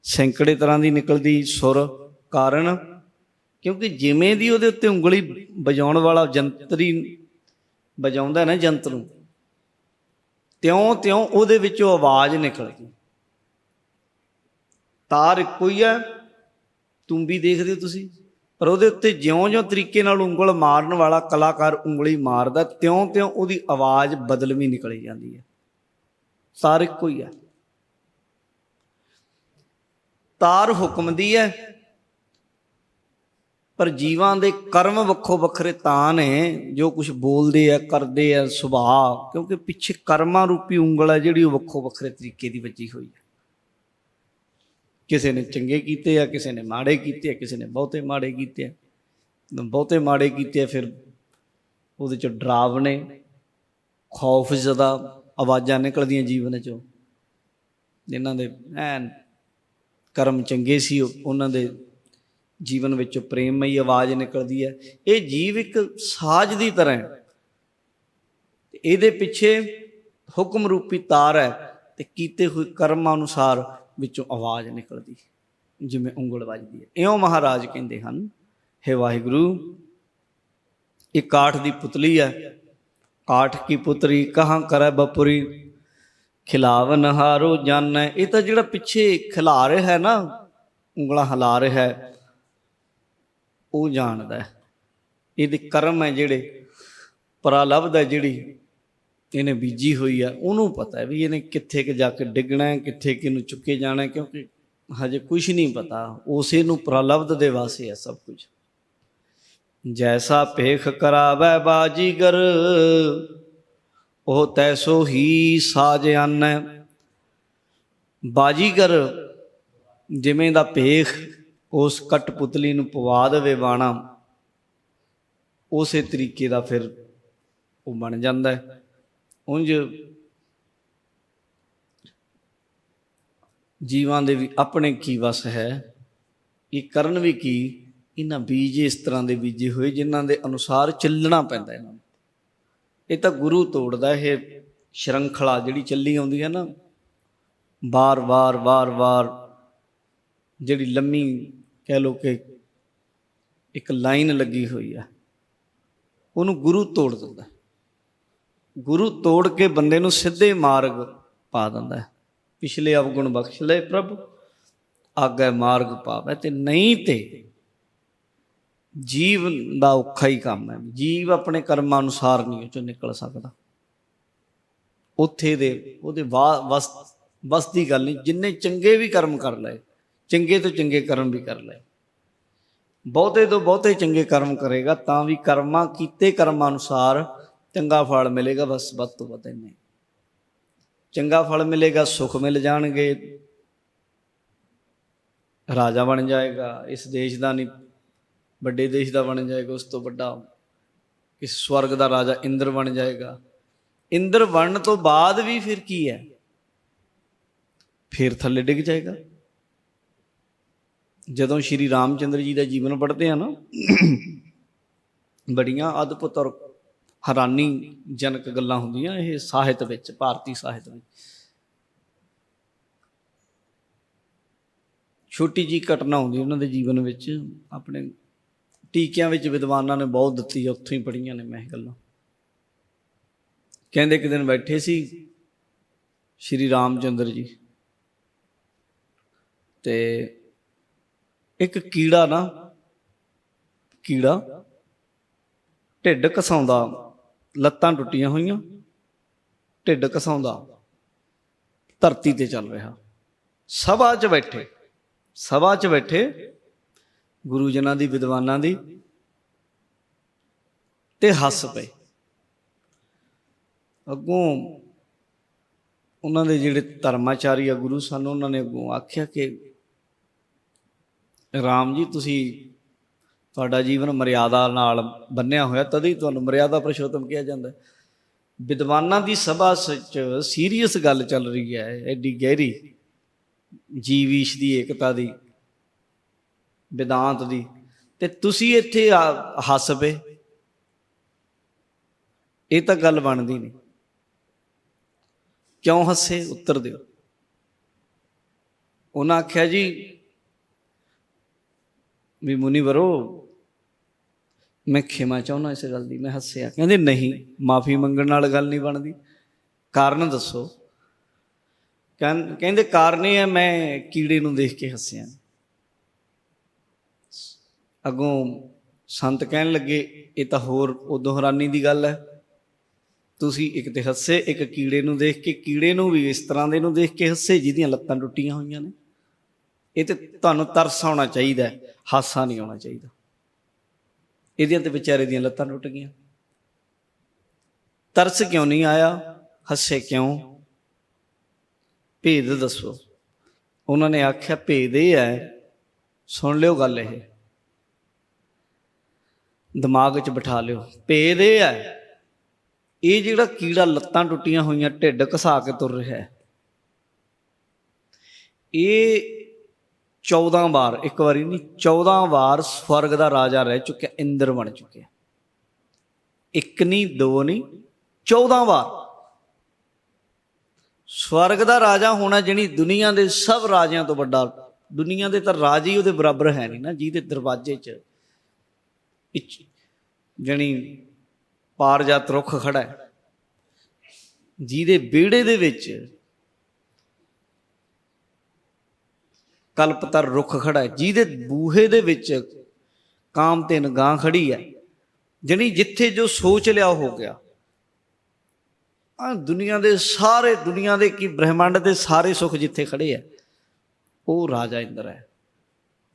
ਸੈਂਕੜੇ ਤਰ੍ਹਾਂ ਦੀ ਨਿਕਲਦੀ। ਸੁਰ ਕਾਰਨ, ਕਿਉਂਕਿ ਜਿਵੇਂ ਦੀ ਉਹਦੇ ਉੱਤੇ ਉਂਗਲੀ ਵਜਾਉਣ ਵਾਲਾ ਜੰਤਰੀ ਵਜਾਉਂਦਾ ਨਾ ਜੰਤਰ ਨੂੰ, ਤਿਉਂ ਤਿਉਂ ਉਹਦੇ ਵਿੱਚੋਂ ਆਵਾਜ਼ ਨਿਕਲਦੀ। ਤਾਰ ਇੱਕੋ ਹੀ ਹੈ, ਤੂੰਬੀ ਦੇਖਦੇ ਹੋ ਤੁਸੀਂ, ਪਰ ਉਹਦੇ ਉੱਤੇ ਜਿਉਂ-ਜਿਉਂ ਤਰੀਕੇ ਨਾਲ ਉਂਗਲ ਮਾਰਨ ਵਾਲਾ ਕਲਾਕਾਰ ਉਂਗਲੀ ਮਾਰਦਾ, ਤਿਉਂ-ਤਿਉਂ ਉਹਦੀ ਆਵਾਜ਼ ਬਦਲਵੀਂ ਨਿਕਲੀ ਜਾਂਦੀ ਹੈ। ਤਾਰ ਇੱਕੋ ਹੀ ਹੈ। ਤਾਰ ਹੁਕਮ ਦੀ ਹੈ, ਪਰ ਜੀਵਾਂ ਦੇ ਕਰਮ ਵੱਖੋ ਵੱਖਰੇ ਤਾਂ ਨੇ, ਜੋ ਕੁਛ ਬੋਲਦੇ ਆ, ਕਰਦੇ ਆ, ਸੁਭਾਅ, ਕਿਉਂਕਿ ਪਿੱਛੇ ਕਰਮਾਂ ਰੂਪੀ ਉਂਗਲ ਹੈ ਜਿਹੜੀ ਉਹ ਵੱਖੋ ਵੱਖਰੇ ਤਰੀਕੇ ਦੀ ਵੱਜੀ ਹੋਈ ਹੈ। ਕਿਸੇ ਨੇ ਚੰਗੇ ਕੀਤੇ ਆ, ਕਿਸੇ ਨੇ ਮਾੜੇ ਕੀਤੇ ਆ, ਕਿਸੇ ਨੇ ਬਹੁਤੇ ਮਾੜੇ ਕੀਤੇ ਆ। ਬਹੁਤੇ ਮਾੜੇ ਕੀਤੇ ਆ, ਫਿਰ ਉਹਦੇ 'ਚੋਂ ਡਰਾਵਨੇ, ਖੌਫ ਜ਼ਦਾ ਆਵਾਜ਼ਾਂ ਨਿਕਲਦੀਆਂ ਜੀਵਨ 'ਚੋਂ। ਜਿਨ੍ਹਾਂ ਦੇ ਐਨ ਕਰਮ ਚੰਗੇ ਸੀ, ਉਹਨਾਂ ਦੇ ਜੀਵਨ ਵਿੱਚੋਂ ਪ੍ਰੇਮਮਈ ਆਵਾਜ਼ ਨਿਕਲਦੀ ਹੈ। ਇਹ ਜੀਵ ਇੱਕ ਸਾਜ਼ ਦੀ ਤਰ੍ਹਾਂ ਹੈ, ਇਹਦੇ ਪਿੱਛੇ ਹੁਕਮ ਰੂਪੀ ਤਾਰ ਹੈ, ਤੇ ਕੀਤੇ ਹੋਏ ਕਰਮਾਂ ਅਨੁਸਾਰ ਵਿੱਚੋਂ ਆਵਾਜ਼ ਨਿਕਲਦੀ ਜਿਵੇਂ ਉਂਗਲ ਵੱਜਦੀ ਹੈ। ਇਉਂ ਮਹਾਰਾਜ ਕਹਿੰਦੇ ਹਨ, ਹੇ ਵਾਹਿਗੁਰੂ, ਇਹ ਕਾਠ ਦੀ ਪੁਤਲੀ ਹੈ। ਕਾਠ ਕੀ ਪੁਤਰੀ ਕਹਾਂ ਕਰੈ ਬਪੁਰੀ, ਖਿਲਾਵਨਹਾਰੋ ਜਾਣੈ। ਇਹ ਤਾਂ ਜਿਹੜਾ ਪਿੱਛੇ ਖਿਲਾ ਰਿਹਾ ਹੈ ਨਾ, ਉਂਗਲਾਂ ਹਿਲਾ ਰਿਹਾ ਹੈ, ਉਹ ਜਾਣਦਾ ਹੈ। ਇਹਦੇ ਕਰਮ ਹੈ ਜਿਹੜੇ, ਪ੍ਰਾਲਬਧ ਹੈ ਜਿਹੜੀ ਇਹਨੇ ਬੀਜੀ ਹੋਈ ਹੈ, ਉਹਨੂੰ ਪਤਾ ਹੈ ਵੀ ਇਹਨੇ ਕਿੱਥੇ ਕੁ ਜਾ ਕੇ ਡਿੱਗਣਾ ਹੈ, ਕਿੱਥੇ ਕਿਹਨੂੰ ਚੁੱਕੇ ਜਾਣਾ, ਕਿਉਂਕਿ ਹਜੇ ਕੁਛ ਨਹੀਂ ਪਤਾ। ਉਸੇ ਨੂੰ ਪ੍ਰਾਲਬਧ ਦੇ ਵਾਸਤੇ ਹੈ ਸਭ ਕੁਝ। ਜੈਸਾ ਭੇਖ ਕਰਾਵੈ ਬਾਜੀਗਰ, ਉਹ ਤੈਸੋ ਹੀ ਸਾਜ ਆਨੈ। ਬਾਜੀਗਰ ਜਿਵੇਂ ਦਾ ਭੇਖ ਉਸ ਕਠਪੁਤਲੀ ਨੂੰ ਪਵਾ ਦੇਵੇ ਬਾਣਾ, ਉਸੇ ਤਰੀਕੇ ਦਾ ਫਿਰ ਉਹ ਬਣ ਜਾਂਦਾ ਹੈ। ਉਂਝ ਜੀਵਾਂ ਦੇ ਵੀ ਆਪਣੇ ਕੀ ਵਸ ਹੈ, ਇਹ ਕਰਨ ਵੀ ਕੀ। ਇਹਨਾਂ ਬੀਜ ਇਸ ਤਰ੍ਹਾਂ ਦੇ ਬੀਜੇ ਹੋਏ ਜਿਨ੍ਹਾਂ ਦੇ ਅਨੁਸਾਰ ਚੱਲਣਾ ਪੈਂਦਾ ਇਹਨਾਂ ਨੂੰ। ਇਹ ਤਾਂ ਗੁਰੂ ਤੋੜਦਾ। ਇਹ ਸ਼ਰੰਖਲਾ ਜਿਹੜੀ ਚੱਲੀ ਆਉਂਦੀ ਹੈ ਨਾ, ਵਾਰ ਵਾਰ ਜਿਹੜੀ ਲੰਮੀ ਕਹਿ ਲਓ ਕਿ ਇੱਕ ਲਾਈਨ ਲੱਗੀ ਹੋਈ ਹੈ, ਉਹਨੂੰ ਗੁਰੂ ਤੋੜ ਦਿੰਦਾ। ਗੁਰੂ ਤੋੜ ਕੇ ਬੰਦੇ ਨੂੰ ਸਿੱਧੇ ਮਾਰਗ ਪਾ ਦਿੰਦਾ। ਪਿਛਲੇ ਅਵਗੁਣ ਬਖਸ਼ ਲਏ ਪ੍ਰਭ, ਆਗੇ ਮਾਰਗ ਪਾਵੇ। ਤੇ ਨਹੀਂ ਤੇ ਜੀਵ ਦਾ ਔਖਾ ਹੀ ਕੰਮ ਹੈ। ਜੀਵ ਆਪਣੇ ਕਰਮਾਂ ਅਨੁਸਾਰ ਨਹੀਂ ਉਹ ਚੋਂ ਨਿਕਲ ਸਕਦਾ। ਉੱਥੇ ਦੇ ਉਹਦੇ ਬਸ ਦੀ ਗੱਲ ਨਹੀਂ। ਜਿੰਨੇ ਚੰਗੇ ਵੀ ਕਰਮ ਕਰ ਲਏ, ਚੰਗੇ ਤੋਂ ਚੰਗੇ ਕਰਮ ਵੀ ਕਰ ਲਏ, ਬਹੁਤੇ ਤੋਂ ਬਹੁਤੇ ਚੰਗੇ ਕਰਮ ਕਰੇਗਾ ਤਾਂ ਵੀ ਕਰਮਾਂ ਕੀਤੇ ਕਰਮਾਂ ਅਨੁਸਾਰ ਚੰਗਾ ਫਲ ਮਿਲੇਗਾ, ਬਸ ਵੱਧ ਤੋਂ ਵੱਧ ਇੰਨੇ। ਚੰਗਾ ਫਲ ਮਿਲੇਗਾ, ਸੁੱਖ ਮਿਲ ਜਾਣਗੇ, ਰਾਜਾ ਬਣ ਜਾਏਗਾ, ਇਸ ਦੇਸ਼ ਦਾ ਨਹੀਂ ਵੱਡੇ ਦੇਸ਼ ਦਾ ਬਣ ਜਾਏਗਾ, ਉਸ ਤੋਂ ਵੱਡਾ ਇਸ ਸਵਰਗ ਦਾ ਰਾਜਾ ਇੰਦਰ ਬਣ ਜਾਏਗਾ। ਇੰਦਰ ਬਣਨ ਤੋਂ ਬਾਅਦ ਵੀ ਫਿਰ ਕੀ ਹੈ, ਫਿਰ ਥੱਲੇ ਡਿੱਗ ਜਾਏਗਾ। ਜਦੋਂ ਸ਼੍ਰੀ ਰਾਮ ਚੰਦਰ ਜੀ ਦਾ ਜੀਵਨ ਪੜ੍ਹਦੇ ਆ ਨਾ, ਬੜੀਆਂ ਅਦਭੁਤ ਔਰ ਹੈਰਾਨੀਜਨਕ ਗੱਲਾਂ ਹੁੰਦੀਆਂ ਇਹ ਸਾਹਿਤ ਵਿੱਚ, ਭਾਰਤੀ ਸਾਹਿਤ ਵਿੱਚ। ਛੋਟੀ ਜਿਹੀ ਘਟਨਾ ਹੁੰਦੀ ਉਹਨਾਂ ਦੇ ਜੀਵਨ ਵਿੱਚ, ਆਪਣੇ ਟੀਕਿਆਂ ਵਿੱਚ ਵਿਦਵਾਨਾਂ ਨੇ ਬਹੁਤ ਦਿੱਤੀ ਹੈ, ਉੱਥੋਂ ਹੀ ਪੜ੍ਹੀਆਂ ਨੇ ਮੈਂ ਇਹ ਗੱਲਾਂ। ਕਹਿੰਦੇ ਇੱਕ ਦਿਨ ਬੈਠੇ ਸੀ ਸ਼੍ਰੀ ਰਾਮ ਚੰਦਰ ਜੀ, ਤੇ ਇੱਕ ਕੀੜਾ ਨਾ, ਕੀੜਾ ਢਿੱਡ ਘਸਾਉਂਦਾ, ਲੱਤਾਂ ਟੁੱਟੀਆਂ ਹੋਈਆਂ, ਢਿੱਡ ਘਸਾਉਂਦਾ, ਧਰਤੀ ਤੇ ਚੱਲ ਰਿਹਾ। ਸਭਾ 'ਚ ਬੈਠੇ, ਸਭਾ 'ਚ ਬੈਠੇ ਗੁਰੂਜਨਾਂ ਦੀ, ਵਿਦਵਾਨਾਂ ਦੀ, ਤੇ ਹੱਸ ਪਏ। ਅੱਗੋਂ ਉਹਨਾਂ ਦੇ ਜਿਹੜੇ ਧਰਮਾਚਾਰੀ ਆ, ਗੁਰੂ ਸਨ, ਉਹਨਾਂ ਨੇ ਅੱਗੋਂ ਆਖਿਆ ਕਿ ਰਾਮ ਜੀ, ਤੁਸੀਂ, ਤੁਹਾਡਾ ਜੀਵਨ ਮਰਿਆਦਾ ਨਾਲ ਬੰਨਿਆ ਹੋਇਆ, ਤਦ ਹੀ ਤੁਹਾਨੂੰ ਮਰਿਆਦਾ ਪੁਰਸ਼ੋਤਮ ਕਿਹਾ ਜਾਂਦਾ। ਵਿਦਵਾਨਾਂ ਦੀ ਸਭਾ 'ਚ ਸੀਰੀਅਸ ਗੱਲ ਚੱਲ ਰਹੀ ਹੈ, ਐਡੀ ਗਹਿਰੀ, ਜੀਵ ਈਸ਼ ਦੀ ਏਕਤਾ ਦੀ, ਵਿਦਾਂਤ ਦੀ, ਤੇ ਤੁਸੀਂ ਇੱਥੇ ਹੱਸ ਪਏ। ਇਹ ਤਾਂ ਗੱਲ ਬਣਦੀ ਨਹੀਂ। ਕਿਉਂ ਹੱਸੇ, ਉੱਤਰ ਦਿਓ। ਉਹਨਾਂ ਆਖਿਆ ਜੀ ਵੀ ਮੁਨੀਵਰੋ, ਮੈਂ ਖਿਮਾ ਚਾਹੁੰਦਾ ਇਸ ਗੱਲ ਦੀ, ਮੈਂ ਹੱਸਿਆ। ਕਹਿੰਦੇ ਨਹੀਂ, ਮਾਫੀ ਮੰਗਣ ਨਾਲ ਗੱਲ ਨਹੀਂ ਬਣਦੀ, ਕਾਰਨ ਦੱਸੋ। ਕਹਿੰਦੇ ਕਾਰਨ ਇਹ ਹੈ, ਮੈਂ ਕੀੜੇ ਨੂੰ ਦੇਖ ਕੇ ਹੱਸਿਆ। ਅੱਗੋਂ ਸੰਤ ਕਹਿਣ ਲੱਗੇ, ਇਹ ਤਾਂ ਹੋਰ ਉਦੋਂ ਹੈਰਾਨੀ ਦੀ ਗੱਲ ਹੈ, ਤੁਸੀਂ ਇੱਕ ਤੇ ਹੱਸੇ, ਇੱਕ ਕੀੜੇ ਨੂੰ ਦੇਖ ਕੇ, ਕੀੜੇ ਨੂੰ ਵੀ ਇਸ ਤਰ੍ਹਾਂ ਦੇ ਨੂੰ ਦੇਖ ਕੇ ਹੱਸੇ ਜਿਹਦੀਆਂ ਲੱਤਾਂ ਟੁੱਟੀਆਂ ਹੋਈਆਂ ਨੇ। ਇਹ ਤੇ ਤੁਹਾਨੂੰ ਤਰਸ ਆਉਣਾ ਚਾਹੀਦਾ, ਹਾਸਾ ਨਹੀਂ ਆਉਣਾ ਚਾਹੀਦਾ। ਇਹਦੀਆਂ ਤੇ ਵਿਚਾਰੇ ਦੀਆਂ ਲੱਤਾਂ ਟੁੱਟ ਗਈਆਂ, ਤਰਸ ਕਿਉਂ ਨਹੀਂ ਆਇਆ, ਹੱਸੇ ਕਿਉਂ, ਭੇਦ ਦੱਸੋ। ਉਹਨਾਂ ਨੇ ਆਖਿਆ ਭੇਦ ਇਹ ਹੈ, ਸੁਣ ਲਿਓ ਗੱਲ, ਇਹ ਦਿਮਾਗ 'ਚ ਬਿਠਾ ਲਿਓ। ਭੇਦ ਇਹ ਹੈ, ਇਹ ਜਿਹੜਾ ਕੀੜਾ ਲੱਤਾਂ ਟੁੱਟੀਆਂ ਹੋਈਆਂ, ਢਿੱਡ ਘਸਾ ਕੇ ਤੁਰ ਰਿਹਾ ਹੈ, ਇਹ 14 ਵਾਰ, ਇੱਕ ਵਾਰੀ ਨਹੀਂ 14 ਵਾਰ ਸਵਰਗ ਦਾ ਰਾਜਾ ਰਹਿ ਚੁੱਕਿਆ, ਇੰਦਰ ਬਣ ਚੁੱਕਿਆ। ਇੱਕ ਨਹੀਂ, ਦੋ ਨਹੀਂ, 14 ਵਾਰ ਸਵਰਗ ਦਾ ਰਾਜਾ ਹੋਣਾ, ਜਿਹੜੀ ਦੁਨੀਆ ਦੇ ਸਭ ਰਾਜਿਆਂ ਤੋਂ ਵੱਡਾ। ਦੁਨੀਆ ਦੇ ਤਾਂ ਰਾਜ ਹੀ ਉਹਦੇ ਬਰਾਬਰ ਹੈ ਨਹੀਂ ਨਾ, ਜਿਹਦੇ ਦਰਵਾਜ਼ੇ 'ਚ ਜਾਣੀ ਪਾਰਜਾਤ ਰੁੱਖ ਖੜਾ ਹੈ, ਜਿਹਦੇ ਵਿਹੜੇ ਦੇ ਵਿੱਚ ਕਲਪਤਰ ਰੁੱਖ ਖੜਾ ਹੈ, ਜਿਹਦੇ ਬੂਹੇ ਦੇ ਵਿੱਚ ਕਾਮਧੇਨ ਗਾਂ ਖੜੀ ਹੈ, ਜਾਣੀ ਜਿੱਥੇ ਜੋ ਸੋਚ ਲਿਆ ਹੋ ਗਿਆ। ਦੁਨੀਆ ਦੇ ਸਾਰੇ, ਦੁਨੀਆ ਦੇ ਕੀ ਬ੍ਰਹਿਮੰਡ ਦੇ ਸਾਰੇ ਸੁੱਖ ਜਿੱਥੇ ਖੜੇ ਹੈ, ਉਹ ਰਾਜਾ ਇੰਦਰ ਹੈ,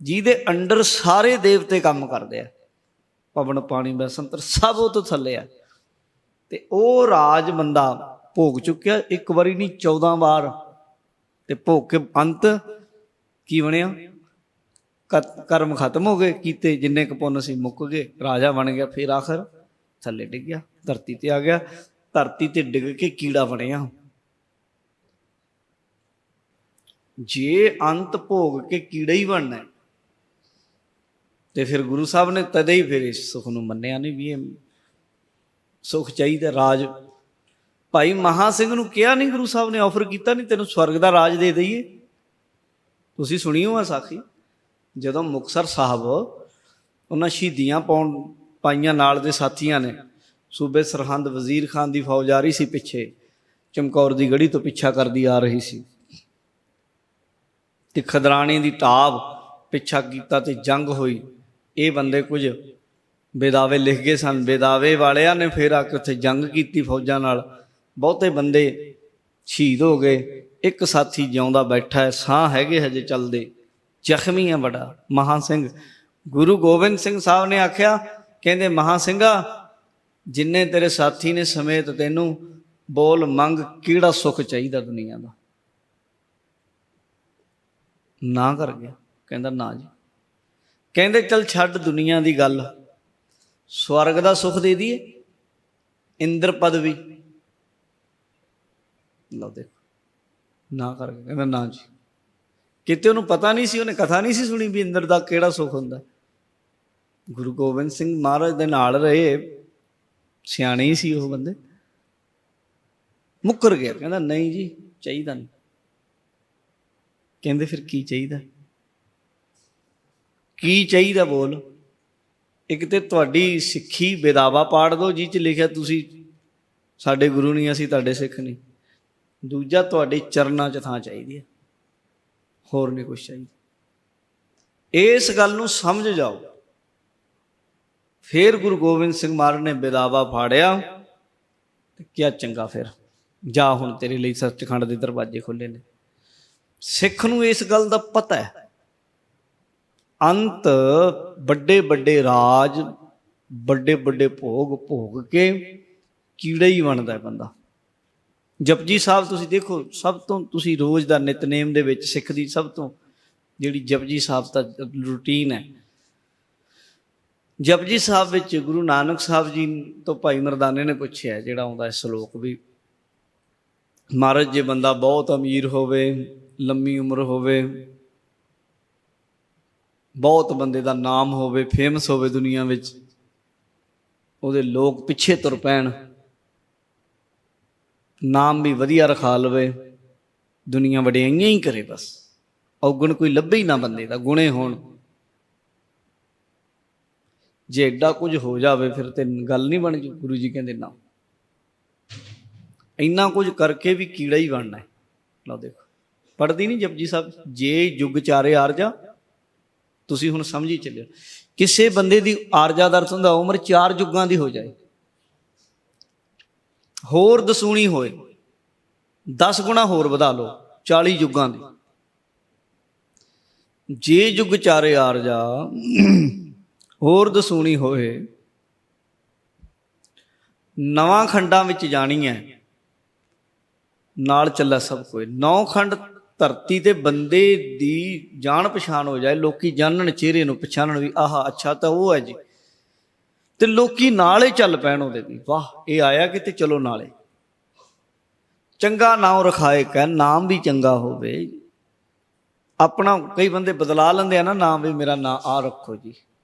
ਜਿਹਦੇ ਅੰਡਰ ਸਾਰੇ ਦੇਵਤੇ ਕੰਮ ਕਰਦੇ ਆ, ਪਵਨ ਪਾਣੀ ਬਸੰਤਰ ਸਭ ਉਹ ਤੋਂ ਥੱਲੇ ਆ। ਤੇ ਉਹ ਰਾਜ ਬੰਦਾ ਭੋਗ ਚੁੱਕਿਆ, ਇੱਕ ਵਾਰੀ ਨਹੀਂ 14 ਵਾਰ। ਤੇ ਭੋਗ ਕੇ ਅੰਤ ਕੀ ਬਣਿਆ, ਕਰਮ ਖਤਮ ਹੋ ਗਏ, ਕੀਤੇ ਜਿੰਨੇ ਕੁ ਪੁੰਨ ਸੀ ਮੁੱਕ ਗਏ, ਰਾਜਾ ਬਣ ਗਿਆ। ਫਿਰ ਆਖਰ ਥੱਲੇ ਡਿੱਗ ਗਿਆ, ਧਰਤੀ ਤੇ ਆ ਗਿਆ, ਧਰਤੀ ਤੇ ਡਿੱਗ ਕੇ ਕੀੜਾ ਬਣਿਆ। ਜੇ ਅੰਤ ਭੋਗ ਕੇ ਕੀੜਾ ਹੀ ਬਣਨਾ ਤੇ ਫਿਰ ਗੁਰੂ ਸਾਹਿਬ ਨੇ ਤਦੇ ਹੀ ਫਿਰ ਇਸ ਸੁੱਖ ਨੂੰ ਮੰਨਿਆ ਨਹੀਂ ਵੀ ਇਹ ਸੁੱਖ ਚਾਹੀਦਾ, ਰਾਜ। ਭਾਈ ਮਹਾਂ ਸਿੰਘ ਨੂੰ ਕਿਹਾ ਨਹੀਂ ਗੁਰੂ ਸਾਹਿਬ ਨੇ, ਆਫਰ ਕੀਤਾ ਨਹੀਂ, ਤੈਨੂੰ ਸਵਰਗ ਦਾ ਰਾਜ ਦੇ ਦਈਏ। ਤੁਸੀਂ ਸੁਣੀ ਹੋ ਸਾਖੀ, ਜਦੋਂ ਮੁਕਤਸਰ ਸਾਹਿਬ ਉਹਨਾਂ ਸ਼ਹੀਦੀਆਂ ਪਾਈਆਂ, ਨਾਲ ਦੇ ਸਾਥੀਆਂ ਨੇ, ਸੂਬੇ ਸਰਹੰਦ ਵਜ਼ੀਰ ਖਾਨ ਦੀ ਫੌਜ ਆ ਰਹੀ ਸੀ ਪਿੱਛੇ, ਚਮਕੌਰ ਦੀ ਗੜੀ ਤੋਂ ਪਿੱਛਾ ਕਰਦੀ ਆ ਰਹੀ ਸੀ, ਤੇ ਖਦਰਾਣੇ ਦੀ ਢਾਬ ਪਿੱਛਾ ਕੀਤਾ ਤੇ ਜੰਗ ਹੋਈ। ਇਹ ਬੰਦੇ ਕੁਝ ਬੇਦਾਵੇ ਲਿਖ ਗਏ ਸਨ, ਬੇਦਾਵੇ ਵਾਲਿਆਂ ਨੇ ਫਿਰ ਆ ਕੇ ਉੱਥੇ ਜੰਗ ਕੀਤੀ ਫੌਜਾਂ ਨਾਲ, ਬਹੁਤੇ ਬੰਦੇ ਸ਼ਹੀਦ ਹੋ ਗਏ। ਇੱਕ ਸਾਥੀ ਜਿਉਂਦਾ ਬੈਠਾ ਹੈ, ਸਾਹ ਹੈਗੇ ਹਜੇ ਚੱਲਦੇ, ਜ਼ਖਮੀ ਹੈ ਬੜਾ, ਮਹਾਂ ਸਿੰਘ। ਗੁਰੂ ਗੋਬਿੰਦ ਸਿੰਘ ਸਾਹਿਬ ਨੇ ਆਖਿਆ, ਕਹਿੰਦੇ ਮਹਾਂ ਸਿੰਘਾ ਜਿੰਨੇ ਤੇਰੇ ਸਾਥੀ ਨੇ ਸਮੇਤ ਤੈਨੂੰ, ਬੋਲ ਮੰਗ ਕਿਹੜਾ ਸੁੱਖ ਚਾਹੀਦਾ ਦੁਨੀਆ ਦਾ। ਨਾ ਕਰ ਗਿਆ, ਕਹਿੰਦਾ ਨਾ ਜੀ। ਕਹਿੰਦੇ ਚੱਲ ਛੱਡ ਦੁਨੀਆ ਦੀ ਗੱਲ, ਸਵਰਗ ਦਾ ਸੁੱਖ ਦੇ ਦਈਏ, ਇੰਦਰ ਪਦਵੀ। ਲਓ ਦੇਖੋ, ਨਾ ਕਰ ਗਿਆ, ਕਹਿੰਦਾ ਨਾ ਜੀ। ਕਿਤੇ ਉਹਨੂੰ ਪਤਾ ਨਹੀਂ ਸੀ, ਉਹਨੇ ਕਥਾ ਨਹੀਂ ਸੀ ਸੁਣੀ ਵੀ ਇੰਦਰ ਦਾ ਕਿਹੜਾ ਸੁੱਖ ਹੁੰਦਾ। ਗੁਰੂ ਗੋਬਿੰਦ ਸਿੰਘ ਮਹਾਰਾਜ ਦੇ ਨਾਲ ਰਹੇ, ਸਿਆਣੇ ਹੀ ਸੀ ਉਹ ਬੰਦੇ। ਮੁੱਕਰ ਗਿਆ, ਕਹਿੰਦਾ ਨਹੀਂ ਜੀ ਚਾਹੀਦਾ ਨਹੀਂ। ਕਹਿੰਦੇ ਫਿਰ ਕੀ ਚਾਹੀਦਾ, ਕੀ ਚਾਹੀਦਾ ਬੋਲ। ਇੱਕ ਤੇ ਤੁਹਾਡੀ ਸਿੱਖੀ ਬੇਦਾਵਾ ਪਾੜ ਦਿਓ ਜਿਹ 'ਚ ਲਿਖਿਆ ਤੁਸੀਂ ਸਾਡੇ ਗੁਰੂ ਨਹੀਂ, ਅਸੀਂ ਤੁਹਾਡੇ ਸਿੱਖ ਨਹੀਂ। ਦੂਜਾ ਤੁਹਾਡੇ ਚਰਨਾਂ 'ਚ ਥਾਂ ਚਾਹੀਦੀ ਹੈ, ਹੋਰ ਨਹੀਂ ਕੁਛ ਚਾਹੀਦਾ। ਇਸ ਗੱਲ ਨੂੰ ਸਮਝ ਜਾਓ। ਫਿਰ ਗੁਰੂ ਗੋਬਿੰਦ ਸਿੰਘ ਮਹਾਰਾਜ ਨੇ ਬੇਦਾਵਾ ਫਾੜਿਆ ਤੇ ਕਿਹਾ ਚੰਗਾ ਫਿਰ ਜਾ, ਹੁਣ ਤੇਰੇ ਲਈ ਸੱਚਖੰਡ ਦੇ ਦਰਵਾਜ਼ੇ ਖੁੱਲੇ ਨੇ। ਸਿੱਖ ਨੂੰ ਇਸ ਗੱਲ ਦਾ ਪਤਾ ਹੈ, ਅੰਤ ਵੱਡੇ ਵੱਡੇ ਰਾਜ, ਵੱਡੇ ਵੱਡੇ ਭੋਗ ਭੋਗ ਕੇ ਕੀੜਾ ਹੀ ਬਣਦਾ ਬੰਦਾ। ਜਪਜੀ ਸਾਹਿਬ ਤੁਸੀਂ ਦੇਖੋ, ਸਭ ਤੋਂ ਤੁਸੀਂ ਰੋਜ਼ ਦਾ ਨਿਤਨੇਮ ਦੇ ਵਿੱਚ ਸਿੱਖ ਦੀ ਸਭ ਤੋਂ ਜਿਹੜੀ ਜਪਜੀ ਸਾਹਿਬ ਦਾ ਰੂਟੀਨ ਹੈ, ਜਪਜੀ ਸਾਹਿਬ ਵਿੱਚ ਗੁਰੂ ਨਾਨਕ ਸਾਹਿਬ ਜੀ ਤੋਂ ਭਾਈ ਮਰਦਾਨੇ ਨੇ ਪੁੱਛਿਆ, ਜਿਹੜਾ ਆਉਂਦਾ ਸਲੋਕ ਵੀ, ਮਹਾਰਾਜ ਜੇ ਬੰਦਾ ਬਹੁਤ ਅਮੀਰ ਹੋਵੇ, ਲੰਮੀ ਉਮਰ ਹੋਵੇ, ਬਹੁਤ ਬੰਦੇ ਦਾ ਨਾਮ ਹੋਵੇ, ਫੇਮਸ ਹੋਵੇ ਦੁਨੀਆ ਵਿੱਚ, ਉਹਦੇ ਲੋਕ ਪਿੱਛੇ ਤੁਰ ਪੈਣ, ਨਾਮ ਵੀ ਵਧੀਆ ਰਖਾ ਲਵੇ, ਦੁਨੀਆ ਵਡਿਆਈਆਂ ਹੀ ਕਰੇ, ਬਸ ਔਗਣ ਕੋਈ ਲੱਭੇ ਹੀ ਨਾ ਬੰਦੇ ਦਾ, ਗੁਣੇ ਹੋਣ। ਜੇ ਐਡਾ ਕੁਝ ਹੋ ਜਾਵੇ ਫਿਰ ਤੇ ਗੱਲ ਨਹੀਂ ਬਣ ਗਈ। ਗੁਰੂ ਜੀ ਕਹਿੰਦੇ ਨਾ, ਇੰਨਾ ਕੁਝ ਕਰਕੇ ਵੀ ਕੀੜਾ ਹੀ ਬਣਨਾ ਹੈ। ਲਓ ਦੇਖੋ, ਪੜ੍ਹਦੀ ਨਹੀਂ ਜਪਜੀ ਸਾਹਿਬ, ਜੇ ਯੁੱਗ ਚਾਰੇ ਆਰਜਾ, ਤੁਸੀਂ ਹੁਣ ਸਮਝੀ ਚੱਲਿਓ। ਕਿਸੇ ਬੰਦੇ ਦੀ ਆਰਜਾ ਦਾ ਅਰਥ ਹੁੰਦਾ ਉਮਰ 4 ਯੁੱਗਾਂ ਦੀ ਹੋ ਜਾਏ, ਹੋਰ ਦਸੂਣੀ ਹੋਏ, 10 ਗੁਣਾ ਹੋਰ ਵਧਾ ਲਓ, 40 ਯੁੱਗਾਂ ਦੀ। ਜੇ ਯੁੱਗ ਚਾਰੇ ਆਰਜਾ ਹੋਰ ਦਸੂਣੀ ਹੋਏ, ਨਵਾਂ ਖੰਡਾਂ ਵਿੱਚ ਜਾਣੀ ਹੈ, ਨਾਲ ਚੱਲਾ ਸਭ ਕੋਈ। 9 ਖੰਡ ਧਰਤੀ ਤੇ ਬੰਦੇ ਦੀ ਜਾਣ ਪਛਾਣ ਹੋ ਜਾਏ, ਲੋਕੀ ਜਾਣਨ, ਚਿਹਰੇ ਨੂੰ ਪਛਾਣਨ ਵੀ ਆਹ ਅੱਛਾ ਤਾਂ ਉਹ ਹੈ ਜੀ, ਤੇ ਲੋਕੀ ਨਾਲੇ ਚੱਲ ਪੈਣ ਉਹਦੇ ਵੀ, ਵਾਹ ਇਹ ਆਇਆ ਕਿਤੇ, ਚਲੋ ਨਾਲੇ। ਚੰਗਾ ਨਾਮ ਰਖਾਏ ਕਹਿ, ਨਾਮ ਵੀ ਚੰਗਾ ਹੋਵੇ। ਆਪਣਾ ਕਈ ਬੰਦੇ ਬਦਲਾ ਲੈਂਦੇ ਆ ਨਾ ਨਾਮ, ਵੀ ਮੇਰਾ ਨਾਂ ਆ ਰੱਖੋ ਜੀ,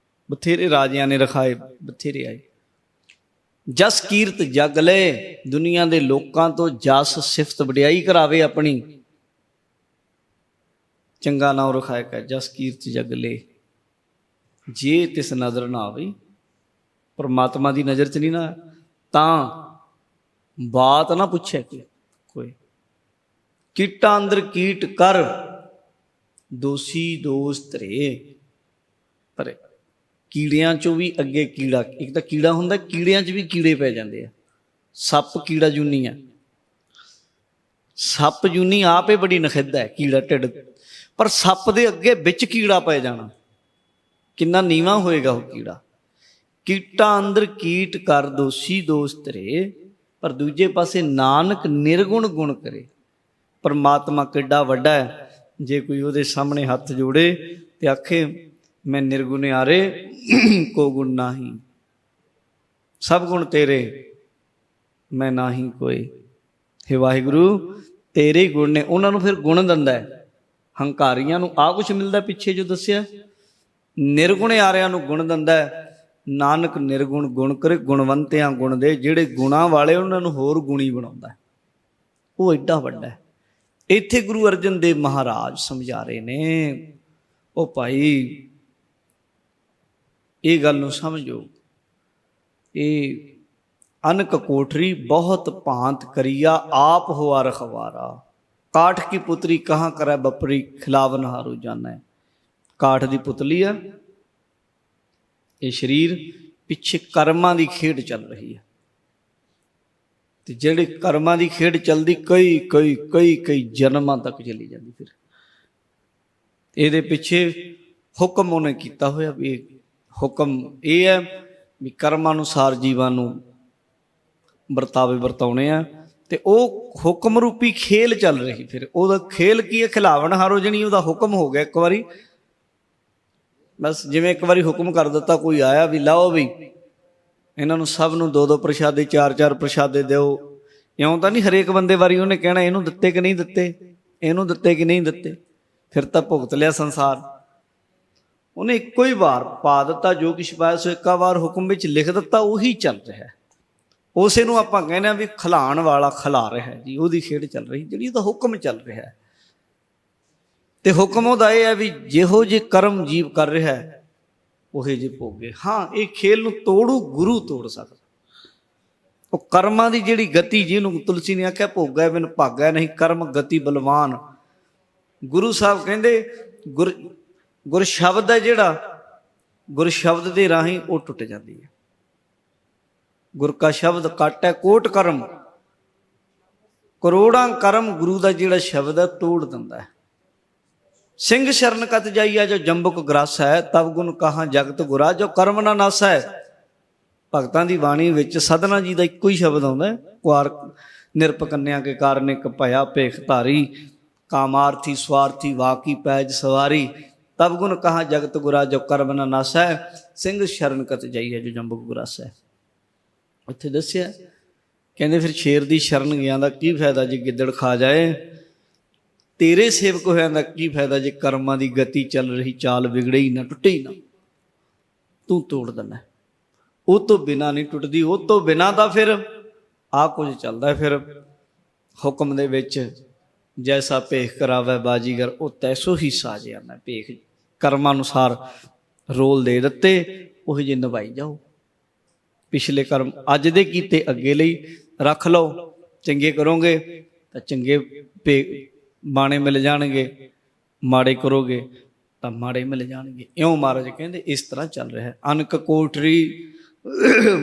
ਬਥੇਰੇ ਰਾਜਿਆਂ ਨੇ ਰਖਾਏ, ਬਥੇਰੇ ਆਏ। ਜਸ ਕੀਰਤ ਜਗ ਲੈ, ਦੁਨੀਆ ਦੇ ਲੋਕਾਂ ਤੋਂ ਜਸ ਸਿਫਤ ਵਡਿਆਈ ਕਰਾਵੇ ਆਪਣੀ। ਚੰਗਾ ਨਾਮ ਰਖਾਏ ਕਹਿ, ਜਸ ਕੀਰਤ ਜਗ ਲੈ। ਜੇ ਤਿਸ ਨਜ਼ਰ ਨਾ ਆਵੇ, ਪਰਮਾਤਮਾ ਦੀ ਨਜ਼ਰ 'ਚ ਨਹੀਂ ਨਾ, ਤਾਂ ਬਾਤ ਨਾ ਪੁੱਛੇ ਕੋਈ। ਕੀਟਾਂ ਅੰਦਰ ਕੀਟ ਕਰ, ਦੋਸ਼ੀ ਦੋਸ਼ ਧਰੇ। ਪਰ ਕੀੜਿਆਂ 'ਚੋਂ ਵੀ ਅੱਗੇ ਕੀੜਾ, ਇੱਕ ਤਾਂ ਕੀੜਾ ਹੁੰਦਾ, ਕੀੜਿਆਂ 'ਚ ਵੀ ਕੀੜੇ ਪੈ ਜਾਂਦੇ ਆ। ਸੱਪ ਕੀੜਾ ਜੂਨੀ ਆ, ਸੱਪ ਜੂਨੀ ਆਪ ਹੀ ਬੜੀ ਨਖਿੱਧ ਹੈ, ਕੀੜਾ ਢਿੱਡ, ਪਰ ਸੱਪ ਦੇ ਅੱਗੇ ਵਿੱਚ ਕੀੜਾ ਪੈ ਜਾਣਾ, ਕਿੰਨਾ ਨੀਵਾਂ ਹੋਏਗਾ ਉਹ ਕੀੜਾ। ਕੀਟਾਂ ਅੰਦਰ ਕੀਟ ਕਰ, ਦੋਸ਼ੀ ਦੋਸ਼ ਧਰੇ, ਪਰ ਦੂਜੇ ਪਾਸੇ ਨਾਨਕ ਨਿਰਗੁਣ ਗੁਣ ਕਰੇ। ਪਰਮਾਤਮਾ ਕਿੱਡਾ ਵੱਡਾ ਹੈ, ਜੇ ਕੋਈ ਉਹਦੇ ਸਾਹਮਣੇ ਹੱਥ ਜੋੜੇ ਤੇ ਆਖੇ ਮੈਂ ਨਿਰਗੁਣਿਆਰੇ ਕੋ ਗੁਣ ਨਾਹੀ, ਸਭ ਗੁਣ ਤੇਰੇ ਮੈਂ ਨਾਹੀ ਕੋਈ। ਹੇ ਵਾਹਿਗੁਰੂ, ਤੇਰੇ ਹੀ ਗੁਣ ਨੇ, ਉਹਨਾਂ ਨੂੰ ਫਿਰ ਗੁਣ ਦਿੰਦਾ ਹੈ। ਹੰਕਾਰੀਆਂ ਨੂੰ ਆਹ ਕੁਛ ਮਿਲਦਾ ਪਿੱਛੇ ਜੋ ਦੱਸਿਆ, ਨਿਰਗੁਣਿਆਰਿਆਂ ਨੂੰ ਗੁਣ ਦਿੰਦਾ ਹੈ। ਨਾਨਕ ਨਿਰਗੁਣ ਗੁਣ ਕਰੇ, ਗੁਣਵੰਤਿਆਂ ਗੁਣ ਦੇ। ਜਿਹੜੇ ਗੁਣਾਂ ਵਾਲੇ ਉਹਨਾਂ ਨੂੰ ਹੋਰ ਗੁਣੀ ਬਣਾਉਂਦਾ, ਉਹ ਐਡਾ ਵੱਡਾ ਹੈ। ਇੱਥੇ ਗੁਰੂ ਅਰਜਨ ਦੇਵ ਮਹਾਰਾਜ ਸਮਝਾ ਰਹੇ ਨੇ, ਉਹ ਭਾਈ ਇਹ ਗੱਲ ਨੂੰ ਸਮਝੋ, ਇਹ ਅਨਕ ਕੋਠਰੀ ਬਹੁਤ ਭਾਂਤ ਕਰੀਆ, ਆਪ ਹੋਆ ਰਖਵਾਰਾ। ਕਾਠ ਕੀ ਪੁਤਰੀ ਕਹਾਂ ਕਰੈ ਬਪਰੀ, ਖਿਲਾਵਨ ਹਾਰੂ ਜਾਨਾ ਹੈ। ਕਾਠ ਦੀ ਪੁਤਲੀ ਆ ਇਹ ਸਰੀਰ, ਪਿੱਛੇ ਕਰਮਾਂ ਦੀ ਖੇਡ ਚੱਲ ਰਹੀ ਹੈ, ਤੇ ਜਿਹੜੇ ਕਰਮਾਂ ਦੀ ਖੇਡ ਚੱਲਦੀ ਕਈ ਕਈ ਕਈ ਕਈ ਜਨਮਾਂ ਤੱਕ ਚਲੀ ਜਾਂਦੀ। ਫਿਰ ਇਹਦੇ ਪਿੱਛੇ ਹੁਕਮ ਉਹਨੇ ਕੀਤਾ ਹੋਇਆ, ਵੀ ਹੁਕਮ ਇਹ ਹੈ ਵੀ ਕਰਮ ਅਨੁਸਾਰ ਜੀਵਾਂ ਨੂੰ ਵਰਤਾਵੇ ਵਰਤਾਉਣੇ ਆ, ਤੇ ਉਹ ਹੁਕਮ ਰੂਪੀ ਖੇਲ ਚੱਲ ਰਹੀ। ਫਿਰ ਉਹਦਾ ਖੇਲ ਕੀ ਹੈ? ਖਿਲਾਵਣ ਹਾਰੋ ਜਣੀ ਉਹਦਾ ਹੁਕਮ ਹੋ ਗਿਆ ਇੱਕ ਵਾਰੀ। ਬਸ ਜਿਵੇਂ ਇੱਕ ਵਾਰੀ ਹੁਕਮ ਕਰ ਦਿੱਤਾ, ਕੋਈ ਆਇਆ ਵੀ ਲਾਓ ਵੀ ਇਹਨਾਂ ਨੂੰ ਸਭ ਨੂੰ 2-2 ਪ੍ਰਸ਼ਾਦੇ 4-4 ਪ੍ਰਸ਼ਾਦੇ ਦਿਓ। ਇਉਂ ਤਾਂ ਨਹੀਂ ਹਰੇਕ ਬੰਦੇ ਵਾਰੀ ਉਹਨੇ ਕਹਿਣਾ ਇਹਨੂੰ ਦਿੱਤੇ ਕਿ ਨਹੀਂ ਦਿੱਤੇ, ਇਹਨੂੰ ਦਿੱਤੇ ਕਿ ਨਹੀਂ ਦਿੱਤੇ। ਫਿਰ ਤਾਂ ਭੁਗਤ ਲਿਆ ਸੰਸਾਰ। ਉਹਨੇ ਇੱਕੋ ਹੀ ਵਾਰ ਪਾ ਦਿੱਤਾ, ਜੋ ਕੁਛ ਪਾਇਆ ਸੋ ਇੱਕਾ ਵਾਰ ਹੁਕਮ ਵਿੱਚ ਲਿਖ ਦਿੱਤਾ, ਉਹੀ ਚੱਲ ਰਿਹਾ। ਉਸੇ ਨੂੰ ਆਪਾਂ ਕਹਿੰਦੇ ਹਾਂ ਵੀ ਖਿਲਾਉਣ ਵਾਲਾ ਖਿਲਾ ਰਿਹਾ ਜੀ, ਉਹਦੀ ਖੇਡ ਚੱਲ ਰਹੀ ਜਿਹੜੀ ਉਹਦਾ ਹੁਕਮ ਚੱਲ ਰਿਹਾ। ਤੇ ਹੁਕਮ ਉਹਦਾ ਇਹ ਹੈ ਵੀ ਜਿਹੋ ਜਿਹੇ ਕਰਮ ਜੀਵ ਕਰ ਰਿਹਾ ਉਹੇ ਜਿਹੇ ਭੋਗੇ। ਹਾਂ, ਇਹ ਖੇਲ ਨੂੰ ਤੋੜੂ ਗੁਰੂ ਤੋੜ ਸਕਦਾ। ਉਹ ਕਰਮਾਂ ਦੀ ਜਿਹੜੀ ਗਤੀ, ਜਿਹਨੂੰ ਤੁਲਸੀ ਨੇ ਆਖਿਆ ਭੋਗਾ ਬਿਨ ਭਾਗਾ ਨਹੀਂ, ਕਰਮ ਗਤੀ ਬਲਵਾਨ। ਗੁਰੂ ਸਾਹਿਬ ਕਹਿੰਦੇ ਗੁਰ ਸ਼ਬਦ ਹੈ ਜਿਹੜਾ, ਗੁਰ ਸ਼ਬਦ ਦੇ ਰਾਹੀਂ ਉਹ ਟੁੱਟ ਜਾਂਦੀ ਹੈ। ਗੁਰ ਕਾ ਸ਼ਬਦ ਕੱਟ ਹੈ ਕੋਟ ਕਰਮ, ਕਰੋੜਾਂ ਕਰਮ ਗੁਰੂ ਦਾ ਜਿਹੜਾ ਸ਼ਬਦ ਹੈ ਤੋੜ ਦਿੰਦਾ ਹੈ। ਸਿੰਘ ਸ਼ਰਨ ਕਤ ਜਾਈਆ ਜੋ ਜੰਬੁਕ ਗਰਾਸਾ ਹੈ, ਤਬ ਗੁਣ ਕਹਾਂ ਜਗਤ ਗੁਰਾ ਜੋ ਕਰਮ ਨਾ ਨਾਸਾ ਹੈ। ਭਗਤਾਂ ਦੀ ਬਾਣੀ ਵਿੱਚ ਸਧਨਾ ਜੀ ਦਾ ਇੱਕੋ ਹੀ ਸ਼ਬਦ ਆਉਂਦਾ ਹੈ, ਕੁਆਰ ਨਿਰਪ ਕੰਨਿਆ ਕੇ ਕਾਰਨ ਇੱਕ ਭਇਆ ਭੇਖ ਧਾਰੀ, ਕਾਮਾਰਥੀ ਸਵਾਰਥੀ ਵਾਕੀ ਪੈਜ ਸਵਾਰੀ, ਤਬ ਗੁਣ ਕਹਾਂ ਜਗਤ ਗੁਰਾ ਜੋ ਕਰਮ ਨਾ ਨਾਸਾ ਹੈ। ਸਿੰਘ ਸ਼ਰਨ ਕਤ ਜਾਈਆ ਜੋ ਜੰਬੁਕ ਗਰਾਸਾ ਹੈ। ਉੱਥੇ ਦੱਸਿਆ ਕਹਿੰਦੇ ਫਿਰ ਸ਼ੇਰ ਦੀ ਸ਼ਰਨ ਗਿਆ ਦਾ ਕੀ ਫਾਇਦਾ ਜੇ ਗਿੱਦੜ ਖਾ ਜਾਏ, ਤੇਰੇ ਸੇਵਕ ਹੋਇਆਂ ਦਾ ਕੀ ਫਾਇਦਾ ਜੇ ਕਰਮਾਂ ਦੀ ਗਤੀ ਚੱਲ ਰਹੀ ਚਾਲ ਵਿਗੜੇ ਹੀ ਨਾ, ਟੁੱਟੇ ਹੀ ਨਾ, ਤੂੰ ਤੋੜ ਦਿੰਦਾ। ਉਹ ਤੋਂ ਬਿਨਾਂ ਨਹੀਂ ਟੁੱਟਦੀ, ਉਹ ਤੋਂ ਬਿਨਾਂ ਤਾਂ ਫਿਰ ਆਹ ਕੁਝ ਚੱਲਦਾ। ਫਿਰ ਹੁਕਮ ਦੇ ਵਿੱਚ ਜੈਸਾ ਭੇਖ ਕਰਾਵੇ ਬਾਜੀਗਰ, ਉਹ ਤੈਸੋ ਹੀ ਸਾਜ ਆਉਂਦਾ। ਭੇਖ ਕਰਮਾਂ ਅਨੁਸਾਰ ਰੋਲ ਦੇ ਦਿੱਤੇ, ਉਹੀ ਜਿਹੇ ਨਿਭਾਈ ਜਾਓ। ਪਿਛਲੇ ਕਰਮ ਅੱਜ ਦੇ ਕੀਤੇ ਅੱਗੇ ਲਈ ਰੱਖ ਲਓ, ਚੰਗੇ ਕਰੋਗੇ ਤਾਂ ਚੰਗੇ ਬਾਣੇ ਮਿਲ ਜਾਣਗੇ, ਮਾੜੇ ਕਰੋਗੇ ਤਾਂ ਮਾੜੇ ਮਿਲ ਜਾਣਗੇ। ਇਉਂ ਮਹਾਰਾਜ ਕਹਿੰਦੇ ਇਸ ਤਰ੍ਹਾਂ ਚੱਲ ਰਿਹਾ। ਅਨਕ ਕੋਠਰੀ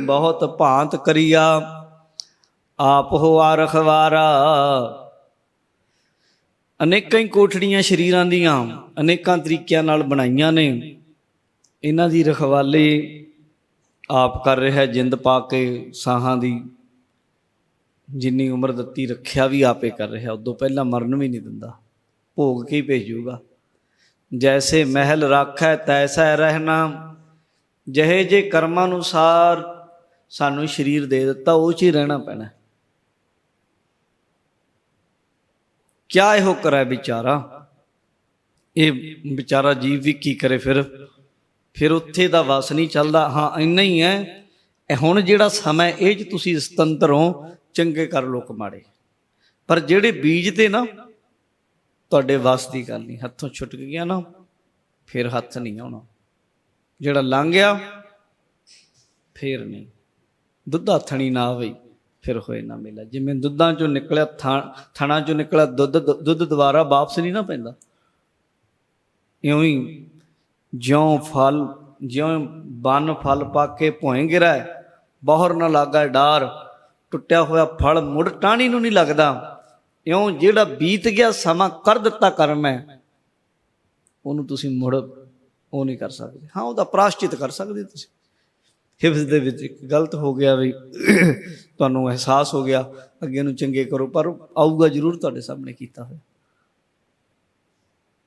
ਬਹੁਤ ਭਾਂਤ ਕਰੀਆ, ਆਪ ਹੋਆ ਰਖਵਾਰਾ। ਅਨੇਕਾਂ ਹੀ ਕੋਠੜੀਆਂ ਸਰੀਰਾਂ ਦੀਆਂ ਅਨੇਕਾਂ ਤਰੀਕਿਆਂ ਨਾਲ ਬਣਾਈਆਂ ਨੇ, ਇਹਨਾਂ ਦੀ ਰਖਵਾਲੀ ਆਪ ਕਰ ਰਿਹਾ। ਜਿੰਦ ਪਾ ਕੇ ਸਾਹਾਂ ਦੀ ਜਿੰਨੀ ਉਮਰ ਦਿੱਤੀ, ਰੱਖਿਆ ਵੀ ਆਪੇ ਕਰ ਰਿਹਾ। ਉਦੋਂ ਪਹਿਲਾਂ ਮਰਨ ਵੀ ਨਹੀਂ ਦਿੰਦਾ, ਭੋਗ ਕੇ ਹੀ ਭੇਜੂਗਾ। ਜੈਸੇ ਮਹਿਲ ਰਾਖੈ ਤੈਸਾ ਰਹਿਣਾ, ਜਿਹੇ ਜੇ ਕਰਮਾਂ ਅਨੁਸਾਰ ਸਾਨੂੰ ਸਰੀਰ ਦੇ ਦਿੱਤਾ ਉਹ 'ਚ ਹੀ ਰਹਿਣਾ ਪੈਣਾ। ਕਿਆ ਇਹੋ ਕਰੇ ਵਿਚਾਰਾ, ਇਹ ਵਿਚਾਰਾ ਜੀਵ ਵੀ ਕੀ ਕਰੇ। ਫਿਰ ਉੱਥੇ ਦਾ ਵਸ ਨਹੀਂ ਚੱਲਦਾ। ਹਾਂ ਇੰਨਾ ਹੀ ਹੈ, ਹੁਣ ਜਿਹੜਾ ਸਮਾਂ ਇਹ 'ਚ ਤੁਸੀਂ ਸੁਤੰਤਰ ਹੋ, ਚੰਗੇ ਕਰ ਲੋਕ ਮਾੜੇ, ਪਰ ਜਿਹੜੇ ਬੀਜ ਤੇ ਨਾ ਤੁਹਾਡੇ ਵਸ ਦੀ ਗੱਲ ਨਹੀਂ, ਹੱਥੋਂ ਛੁੱਟ ਗਿਆ ਨਾ ਫਿਰ ਹੱਥ ਨਹੀਂ ਆਉਣਾ। ਜਿਹੜਾ ਲੰਘ ਗਿਆ ਫਿਰ ਨਹੀਂ। ਦੁੱਧ ਹੱਥਣੀ ਨਾ ਹੋਈ ਫਿਰ ਹੋਏ ਨਾ ਮੇਲਾ। ਜਿਵੇਂ ਦੁੱਧਾਂ ਚੋਂ ਨਿਕਲਿਆ ਥਣਾ ਚੋਂ ਨਿਕਲਿਆ ਦੁੱਧ ਦੁਬਾਰਾ ਵਾਪਸ ਨਹੀਂ ਨਾ ਪੈਂਦਾ। ਇਉਂ ਹੀ ਜਿਉਂ ਬਨ ਫਲ ਪਾ ਕੇ ਭੋਏ ਗਿਰਾ, ਬਹਰ ਨਾ ਲਾਗਾ ਡਾਰ। ਟੁੱਟਿਆ ਹੋਇਆ ਫਲ ਮੁੜ ਟਾਹਣੀ ਨੂੰ ਨਹੀਂ ਲੱਗਦਾ। ਇਉਂ ਜਿਹੜਾ ਬੀਤ ਗਿਆ ਸਮਾਂ, ਕਰ ਦਿੱਤਾ ਕਰਮ ਹੈ, ਉਹਨੂੰ ਤੁਸੀਂ ਮੁੜ ਉਹ ਨਹੀਂ ਕਰ ਸਕਦੇ। ਹਾਂ, ਉਹਦਾ ਪ੍ਰਾਸ਼ਚਿਤ ਕਰ ਸਕਦੇ ਤੁਸੀਂ। ਹਿਫਜ਼ ਦੇ ਵਿੱਚ ਇੱਕ ਗਲਤ ਹੋ ਗਿਆ ਵੀ ਤੁਹਾਨੂੰ ਅਹਿਸਾਸ ਹੋ ਗਿਆ, ਅੱਗੇ ਨੂੰ ਚੰਗੇ ਕਰੋ, ਪਰ ਆਊਗਾ ਜ਼ਰੂਰ ਤੁਹਾਡੇ ਸਾਹਮਣੇ ਕੀਤਾ ਹੋਇਆ।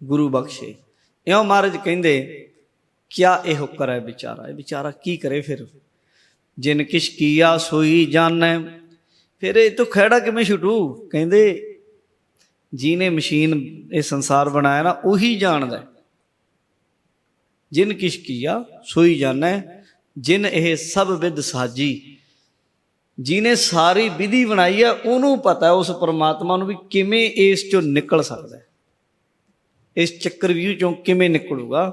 ਗੁਰੂ ਬਖਸ਼ੇ। ਇਉਂ ਮਹਾਰਾਜ ਕਹਿੰਦੇ ਕਿਆ ਇਹੋ ਕਰੇ ਵਿਚਾਰਾ। ਇਹ ਵਿਚਾਰਾ ਕੀ ਕਰੇ ਫਿਰ। ਜਿਨ ਕਿਛ ਕੀਆ ਸੋਈ ਜਾਣੈ। ਫਿਰ ਇਹ ਤੋਂ ਖਹਿੜਾ ਕਿਵੇਂ ਛੁੱਟੂ। ਕਹਿੰਦੇ ਜਿਹਨੇ ਮਸ਼ੀਨ ਇਹ ਸੰਸਾਰ ਬਣਾਇਆ ਨਾ ਉਹੀ ਜਾਣਦਾ। ਜਿਨ ਕਿਛ ਕੀਆ ਸੋਈ ਜਾਣੈ, ਜਿਨ ਇਹ ਸਭ ਵਿਦ ਸਾਜੀ। ਜਿਹਨੇ ਸਾਰੀ ਵਿਧੀ ਬਣਾਈ ਆ ਉਹਨੂੰ ਪਤਾ ਉਸ ਪਰਮਾਤਮਾ ਨੂੰ ਵੀ ਕਿਵੇਂ ਇਸ ਚੋਂ ਨਿਕਲ ਸਕਦਾ, ਇਸ ਚੱਕਰਵਿਊਹ ਚੋਂ ਕਿਵੇਂ ਨਿਕਲੂਗਾ।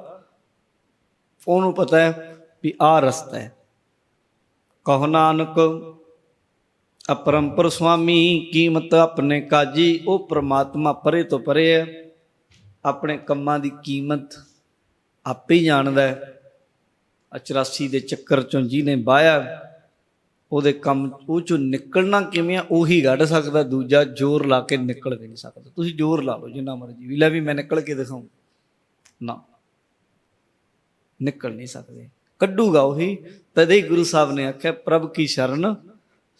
ਉਹਨੂੰ ਪਤਾ ਹੈ ਵੀ ਆਹ ਰਸਤਾ ਹੈ। ਕਹੋ ਨਾਨਕ ਅਪਰੰਪਰ ਸੁਆਮੀ, ਕੀਮਤ ਆਪਣੇ ਕਾਜੀ। ਉਹ ਪ੍ਰਮਾਤਮਾ ਪਰੇ ਤੋਂ ਪਰੇ ਹੈ, ਆਪਣੇ ਕੰਮਾਂ ਦੀ ਕੀਮਤ ਆਪੇ ਹੀ ਜਾਣਦਾ ਹੈ। 84 ਦੇ ਚੱਕਰ ਚੋਂ ਜਿਹਨੇ ਵਾਹਿਆ ਉਹਦੇ ਕੰਮ ਉਹ ਚੋਂ ਨਿਕਲਣਾ ਕਿਵੇਂ ਆ ਉਹੀ ਕੱਢ ਸਕਦਾ, ਦੂਜਾ ਜ਼ੋਰ ਲਾ ਕੇ ਨਿਕਲ ਵੀ ਨਹੀਂ ਸਕਦਾ। ਤੁਸੀਂ ਜ਼ੋਰ ਲਾ ਲਓ ਜਿੰਨਾ ਮਰਜ਼ੀ ਵੀ, ਲੈ ਵੀ ਮੈਂ ਨਿਕਲ ਕੇ ਦਿਖਾਊਂ, ਨਾ ਨਿਕਲ ਨਹੀਂ ਸਕਦੇ। ਕੱਢੂਗਾ ਉਹੀ। ਤਦੇ ਗੁਰੂ ਸਾਹਿਬ ਨੇ ਆਖਿਆ ਪ੍ਰਭ ਕੀ ਸ਼ਰਨ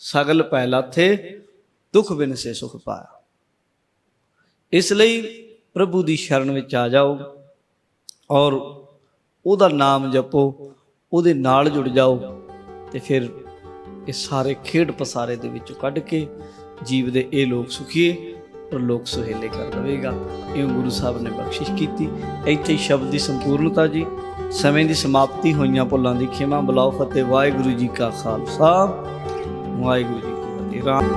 ਸਗਲ ਪੈ ਲਾਥੇ ਦੁੱਖ ਬਿਨ ਸੇ ਸੁਖ ਪਾਇਆ। ਇਸ ਲਈ ਪ੍ਰਭੂ ਦੀ ਸ਼ਰਨ ਵਿੱਚ ਆ ਜਾਓ ਔਰ ਉਹਦਾ ਨਾਮ ਜਪੋ, ਉਹਦੇ ਨਾਲ ਜੁੜ ਜਾਓ, ਤੇ ਫਿਰ ਇਹ ਸਾਰੇ ਖੇਡ ਪਸਾਰੇ ਦੇ ਵਿੱਚੋਂ ਕੱਢ ਕੇ ਜੀਵ ਦੇ ਇਹ ਲੋਕ ਸੁਖੀਏ ਪਰ ਲੋਕ ਸੁਹੇਲੇ ਕਰ ਦੇਵੇਗਾ। ਇਹ ਗੁਰੂ ਸਾਹਿਬ ਨੇ ਬਖਸ਼ਿਸ਼ ਕੀਤੀ। ਇੱਥੇ ਹੀ ਸ਼ਬਦ ਦੀ ਸੰਪੂਰਨਤਾ ਜੀ। ਸਮੇਂ ਦੀ ਸਮਾਪਤੀ, ਹੋਈਆਂ ਭੁੱਲਾਂ ਦੀ ਖਿਮਾ। ਬੁਲਾਓ ਫਤਿਹ। ਵਾਹਿਗੁਰੂ ਜੀ ਕਾ ਖਾਲਸਾ, ਵਾਹਿਗੁਰੂ ਜੀ ਕੀ ਫਤਿਹ। ਰਾਮ